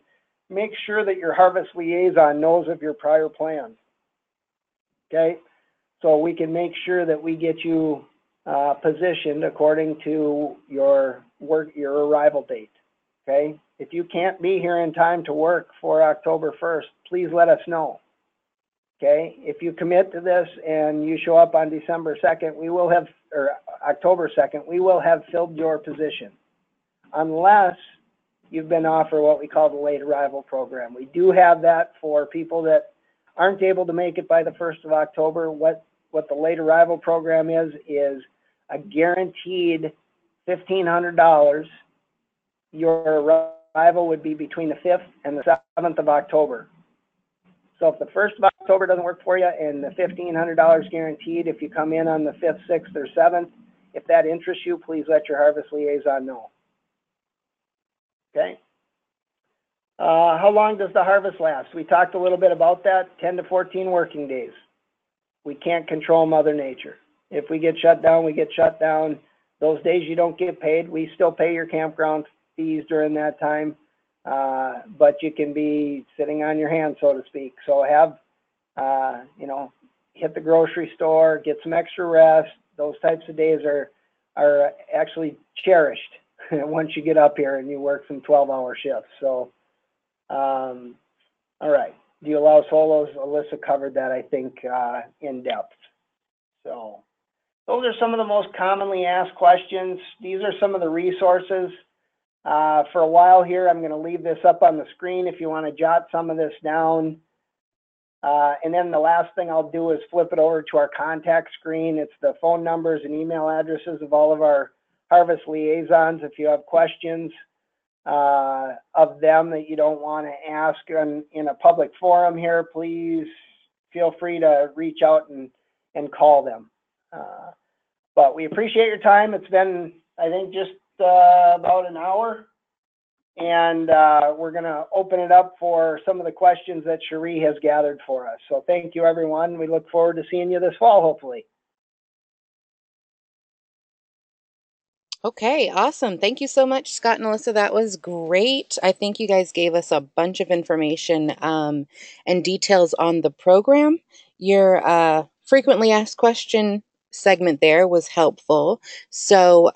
make sure that your harvest liaison knows of your prior plans, okay? So we can make sure that we get you positioned according to your arrival date, okay? If you can't be here in time to work for October 1st, please let us know, okay? If you commit to this and you show up on December 2nd, or October 2nd, we will have filled your position, unless you've been offered what we call the late arrival program. We do have that for people that aren't able to make it by the 1st of October. What the late arrival program is a guaranteed $1,500. Your arrival would be between the 5th and the 7th of October. So if the 1st of October doesn't work for you and the $1,500 guaranteed, if you come in on the 5th, 6th, or 7th, if that interests you, please let your harvest liaison know. Okay? How long does the harvest last? We talked a little bit about that, 10 to 14 working days. We can't control Mother Nature. If we get shut down, we get shut down. Those days you don't get paid. We still pay your campground fees during that time, but you can be sitting on your hands, so to speak. So have, hit the grocery store, get some extra rest. Those types of days are actually cherished once you get up here and you work some 12-hour shifts. So, all right. Do you allow solos? Alyssa covered that, I think, in depth. So those are some of the most commonly asked questions. These are some of the resources. For a while here, I'm going to leave this up on the screen if you want to jot some of this down. And then the last thing I'll do is flip it over to our contact screen. It's the phone numbers and email addresses of all of our harvest liaisons. If you have questions of them that you don't want to ask in a public forum here, please feel free to reach out and call them. But we appreciate your time. It's been, I think, just about an hour. and we're going to open it up for some of the questions that Cherie has gathered for us. So thank you, everyone. We look forward to seeing you this fall, hopefully. Okay, awesome. Thank you so much, Scott and Alyssa. That was great. I think you guys gave us a bunch of information and details on the program. Your frequently asked question segment there was helpful. So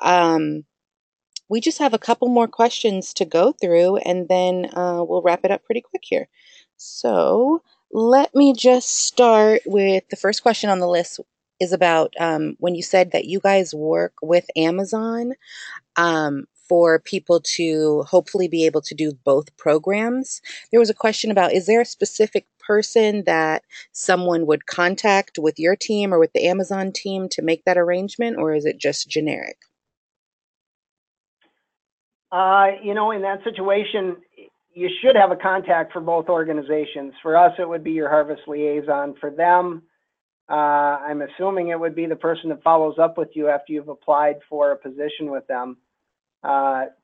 we just have a couple more questions to go through, and then we'll wrap it up pretty quick here. So let me just start with the first question on the list is about when you said that you guys work with Amazon for people to hopefully be able to do both programs. There was a question about, is there a specific person that someone would contact with your team or with the Amazon team to make that arrangement, or is it just generic? In that situation, you should have a contact for both organizations. For us, it would be your harvest liaison. For them, I'm assuming it would be the person that follows up with you after you've applied for a position with them.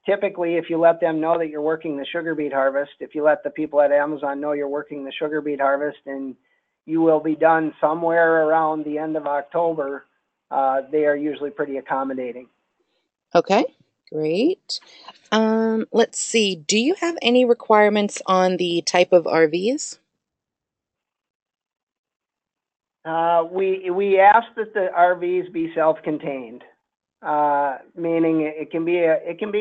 Typically, if you let them know that you're working the sugar beet harvest, if you let the people at Amazon know you're working the sugar beet harvest and you will be done somewhere around the end of October, they are usually pretty accommodating. Okay, great. Let's see. Do you have any requirements on the type of RVs? We ask that the RVs be self-contained, meaning it can be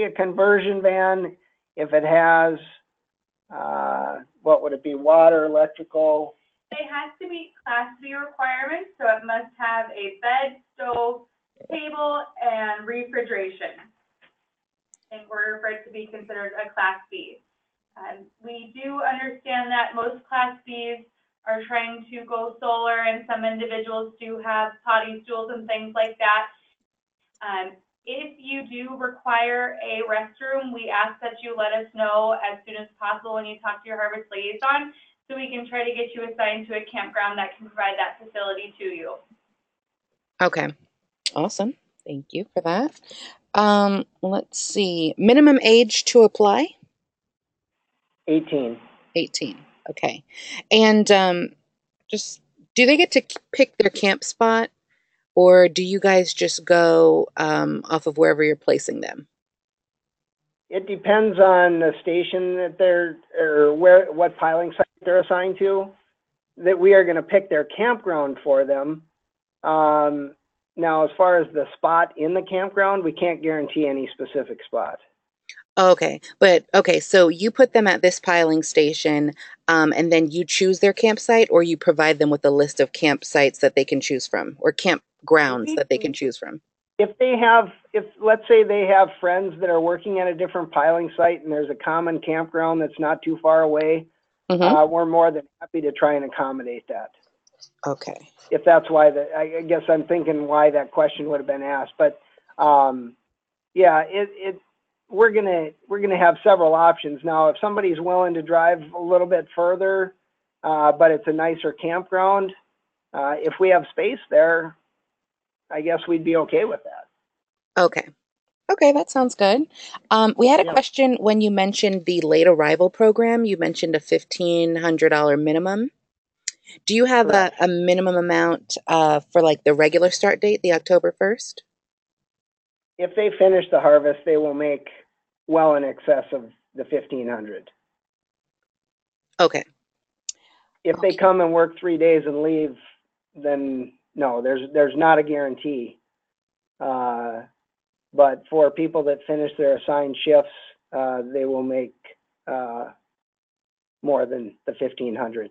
a conversion van if it has what would it be, water, electrical. It has to meet Class B requirements, so it must have a bed, stove, table, and refrigeration in order for it to be considered a Class B. We do understand that most Class Bs are trying to go solar, and some individuals do have potty stools and things like that. If you do require a restroom, we ask that you let us know as soon as possible when you talk to your harvest liaison, so we can try to get you assigned to a campground that can provide that facility to you. Okay, awesome. Thank you for that. Let's see. Minimum age to apply? 18. 18. Okay. And just do they get to pick their camp spot, or do you guys just go off of wherever you're placing them? It depends on the station that what piling site they're assigned to, that we are going to pick their campground for them. Now, as far as the spot in the campground, we can't guarantee any specific spot. Okay, so you put them at this piling station, and then you choose their campsite, or you provide them with a list of campsites that they can choose from, or campgrounds that they can choose from. If let's say they have friends that are working at a different piling site and there's a common campground that's not too far away, we're more than happy to try and accommodate that. Okay. If that's why I guess I'm thinking why that question would have been asked, but yeah, we're gonna have several options. Now, if somebody's willing to drive a little bit further, but it's a nicer campground, if we have space there, I guess we'd be okay with that. Okay, that sounds good. We had a question when you mentioned the late arrival program. You mentioned a $1,500 minimum. Do you have a minimum amount for like the regular start date, the October 1st? If they finish the harvest, they will make well in excess of the $1,500. Okay. If they come and work 3 days and leave, then no, there's not a guarantee. But for people that finish their assigned shifts, they will make more than the $1,500.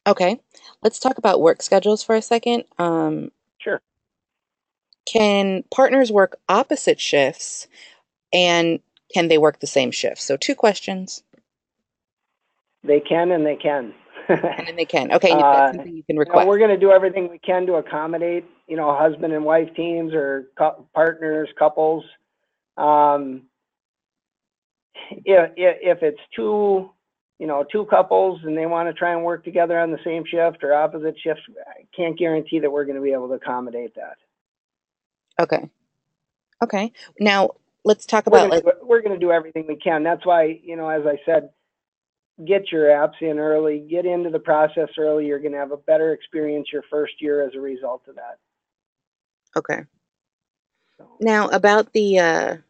Okay. Let's talk about work schedules for a second. Sure. Can partners work opposite shifts, and can they work the same shift? So 2 questions. They can and they can. And then they can. Okay, that's something you can request. We're going to do everything we can to accommodate, husband and wife teams or partners, couples. If it's two couples and they want to try and work together on the same shift or opposite shifts, I can't guarantee that we're going to be able to accommodate that. Okay. Now, let's talk about like, we're gonna do everything we can. That's why, as I said, get your apps in early, get into the process early. You're gonna have a better experience your first year as a result of that. okay. So, Now about the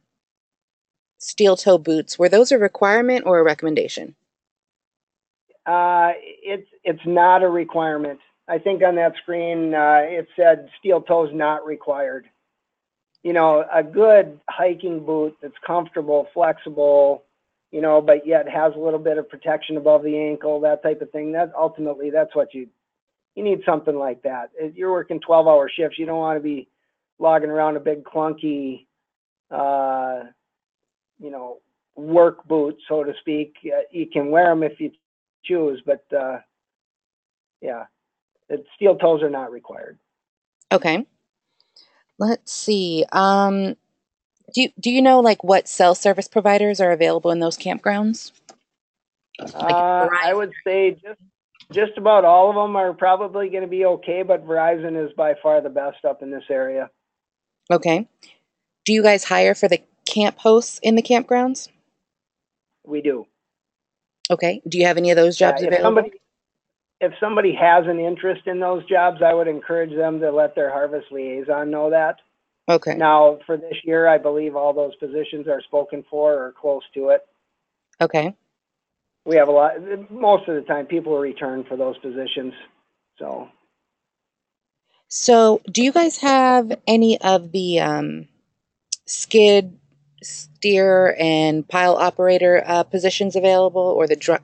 steel toe boots, were those a requirement or a recommendation? it's not a requirement. I think on that screen it said steel toes not required. A good hiking boot that's comfortable, flexible, but yet has a little bit of protection above the ankle, that type of thing. That's what you need, something like that. If you're working 12-hour shifts, you don't want to be logging around a big clunky, uh, work boot, so to speak. You can wear them if you choose, but yeah, steel toes are not required. Okay. Let's see. Do you know like what cell service providers are available in those campgrounds? Like I would say just about all of them are probably going to be okay, but Verizon is by far the best up in this area. okay. Do you guys hire for the camp hosts in the campgrounds? We do. Okay. Do you have any of those jobs available? If somebody has an interest in those jobs, I would encourage them to let their harvest liaison know that. Okay. Now, for this year, I believe all those positions are spoken for or close to it. Okay. We have most of the time, people return for those positions. So, do you guys have any of the skid, steer, and pile operator positions available, or the truck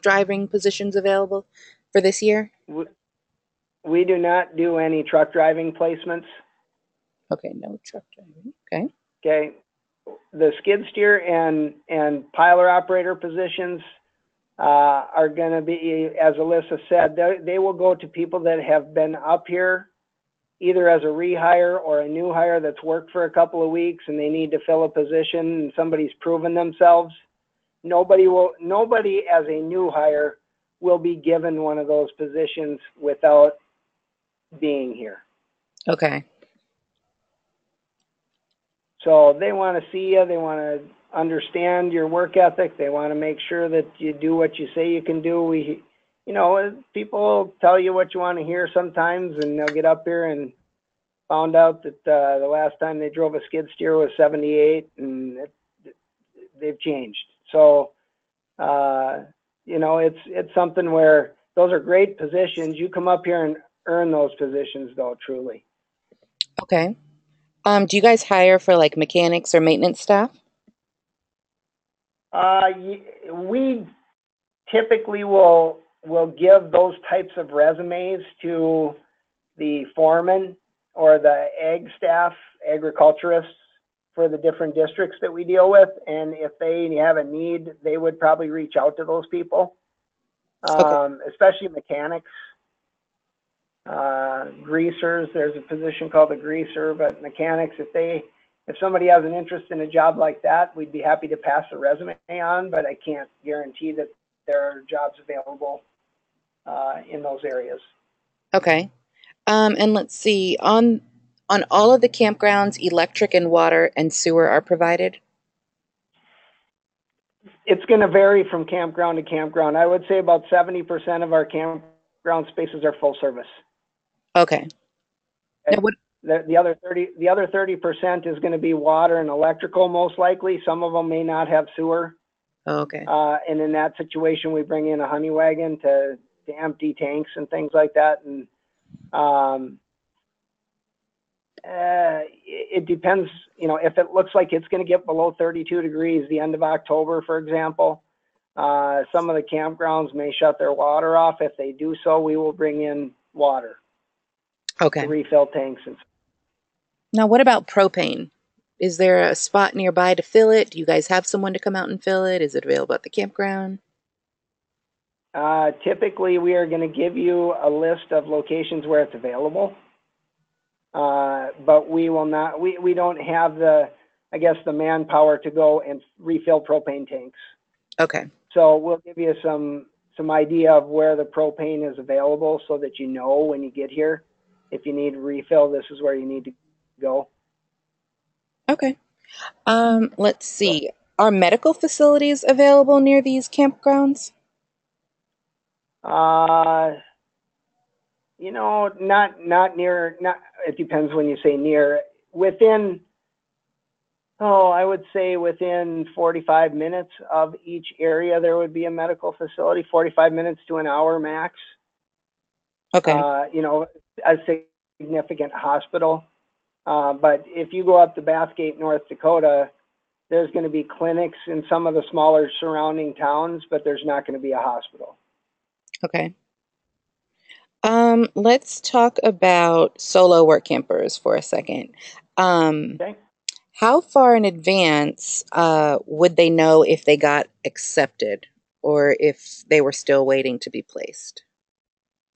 driving positions available for this year? We do not do any truck driving placements. Okay, no truck driving. Okay. Okay. The skid steer and piler operator positions are going to be, as Alyssa said, they will go to people that have been up here either as a rehire or a new hire that's worked for a couple of weeks and they need to fill a position and somebody's proven themselves. Nobody as a new hire will be given one of those positions without being here. Okay. So they want to see you. They want to understand your work ethic. They want to make sure that you do what you say you can do. People tell you what you want to hear sometimes, and they'll get up here and found out that the last time they drove a skid steer was 78, and they've changed. So, it's something where those are great positions. You come up here and earn those positions, though, truly. Okay. Do you guys hire for like mechanics or maintenance staff? We typically will give those types of resumes to the foreman or the ag staff, agriculturists for the different districts that we deal with. And if they have a need, they would probably reach out to those people, Okay. especially mechanics. Greasers, there's a position called a greaser, but mechanics, if somebody has an interest in a job like that, we'd be happy to pass the resume on, but I can't guarantee that there are jobs available in those areas. Okay. And let's see, on all of the campgrounds, electric and water and sewer are provided? It's going to vary from campground to campground. I would say about 70% of our campground spaces are full service. Okay. Okay? Now what, The other 30% is going to be water and electrical, most likely. Some of them may not have sewer. okay. And in that situation, we bring in a honey wagon to empty tanks and things like that. And it depends, if it looks like it's going to get below 32 degrees the end of October, for example, some of the campgrounds may shut their water off. If they do so, we will bring in water Okay. to refill tanks. Now what about propane? Is there a spot nearby to fill it? Do you guys have someone to come out and fill it? Is it available at the campground? Typically, we are going to give you a list of locations where it's available. But we will not, we don't have the manpower to go and refill propane tanks. Okay. So we'll give you some idea of where the propane is available so that you know when you get here, if you need refill, this is where you need to go. Okay. Let's see. Are medical facilities available near these campgrounds? Uh, not near, it depends when you say near. Within, I would say within 45 minutes of each area, there would be a medical facility, 45 minutes to an hour max. Okay. A significant hospital. But if you go up to Bathgate, North Dakota, there's going to be clinics in some of the smaller surrounding towns, but there's not going to be a hospital. Okay. Let's talk about solo work campers for a second. Okay. How far in advance would they know if they got accepted or if they were still waiting to be placed?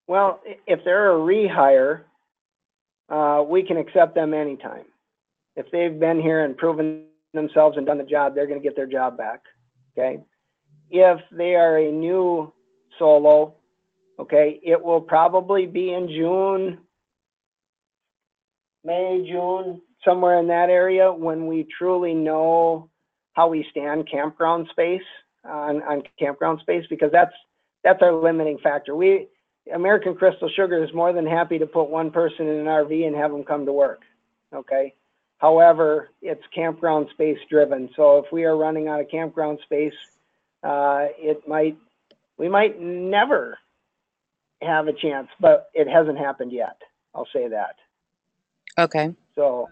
Well, if they're a rehire, we can accept them anytime. If they've been here and proven themselves and done the job, they're going to get their job back. Okay. If they are a new solo, okay, it will probably be in June, May, June, somewhere in that area when we truly know how we stand campground space on campground space, because that's our limiting factor. American Crystal Sugar is more than happy to put one person in an RV and have them come to work. Okay. However, it's campground space driven. So if we are running out of campground space, we might never have a chance, but it hasn't happened yet. I'll say that. Okay. So,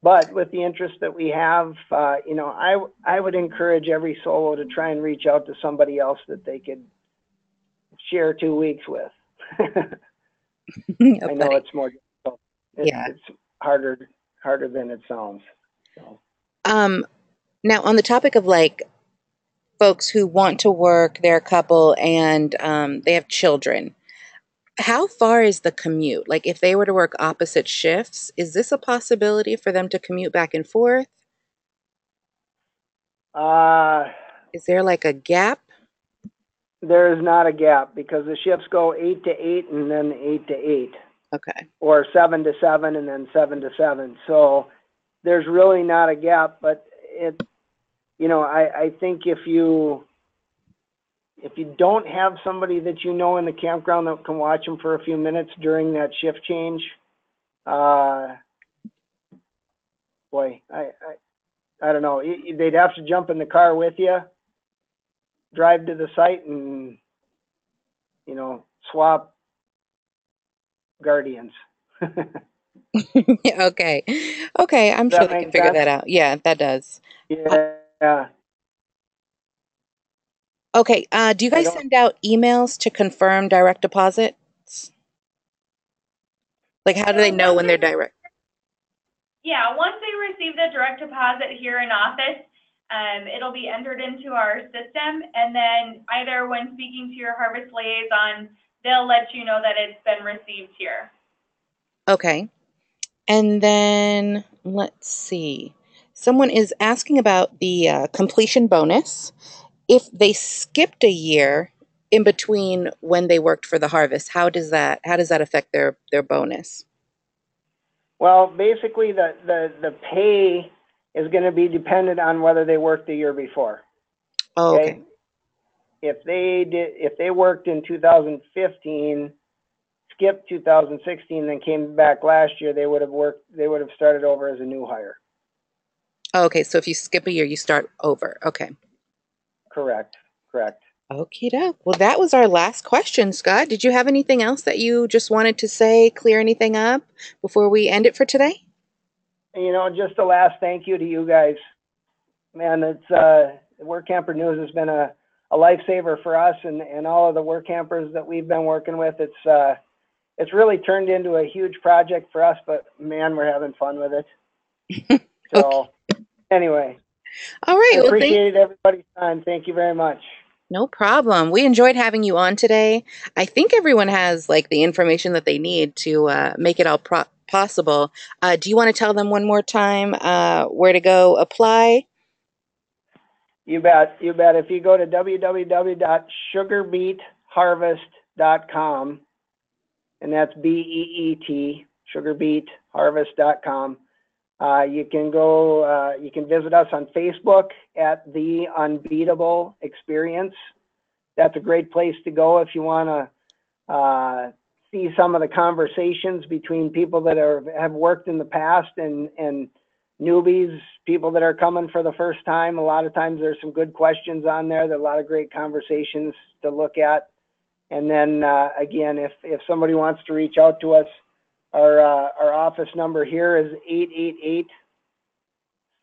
but with the interest that we have, I would encourage every solo to try and reach out to somebody else that they could share 2 weeks with. I know it's more difficult. It's harder than it sounds. So. Now on the topic of like folks who want to work, they're a couple and they have children. How far is the commute? Like if they were to work opposite shifts, is this a possibility for them to commute back and forth? Is there like a gap? There is not a gap because the shifts go 8 to 8 and then 8 to 8. Okay. Or 7 to 7 and then 7 to 7. So there's really not a gap, but I think if you don't have somebody that you know in the campground that can watch them for a few minutes during that shift change, I don't know. They'd have to jump in the car with you, drive to the site, and swap guardians. Okay. I'm sure they can figure that out. Yeah, that does. Yeah. Okay. Do you guys send out emails to confirm direct deposits? Like, how do they know when they're direct? Yeah, once they receive the direct deposit here in office, it'll be entered into our system, and then either when speaking to your harvest liaison, they'll let you know that it's been received here. Okay. And then let's see. Someone is asking about the completion bonus. If they skipped a year in between when they worked for the harvest, how does that affect their bonus? Well, basically, the pay is going to be dependent on whether they worked the year before. Oh, okay. If they worked in 2015, skipped 2016, then came back last year, they would have started over as a new hire. Okay, so if you skip a year, you start over. Okay. Correct. Okie doke. Well, that was our last question, Scott. Did you have anything else that you just wanted to say, clear anything up before we end it for today? Just a last thank you to you guys. Man, it's Workamper News has been a lifesaver for us and all of the work campers that we've been working with. It's really turned into a huge project for us, but man, we're having fun with it. So anyway. All right. I appreciate everybody's time. Thank you very much. No problem. We enjoyed having you on today. I think everyone has like the information that they need to make it all possible. Do you want to tell them one more time where to go apply? You bet. If you go to www.sugarbeetharvest.com, and that's BEET, sugarbeetharvest.com, You can visit us on Facebook at The Unbeetable Experience. That's a great place to go if you want to see some of the conversations between people that have worked in the past and newbies, people that are coming for the first time. A lot of times there's some good questions on there. There are a lot of great conversations to look at. And then again, if somebody wants to reach out to us, our office number here is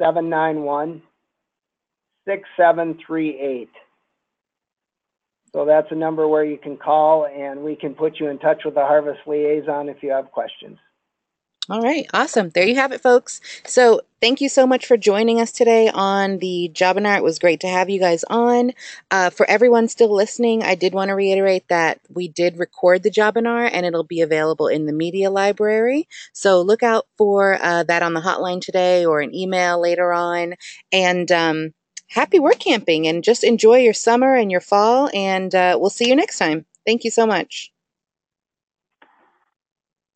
888-791-6738. So that's a number where you can call and we can put you in touch with the harvest liaison if you have questions. All right, awesome. There you have it, folks. So thank you so much for joining us today on the Jobinar. It was great to have you guys on. For everyone still listening, I did want to reiterate that we did record the Jobinar and it'll be available in the media library. So look out for that on the hotline today or an email later on. And happy work camping and just enjoy your summer and your fall. And we'll see you next time. Thank you so much.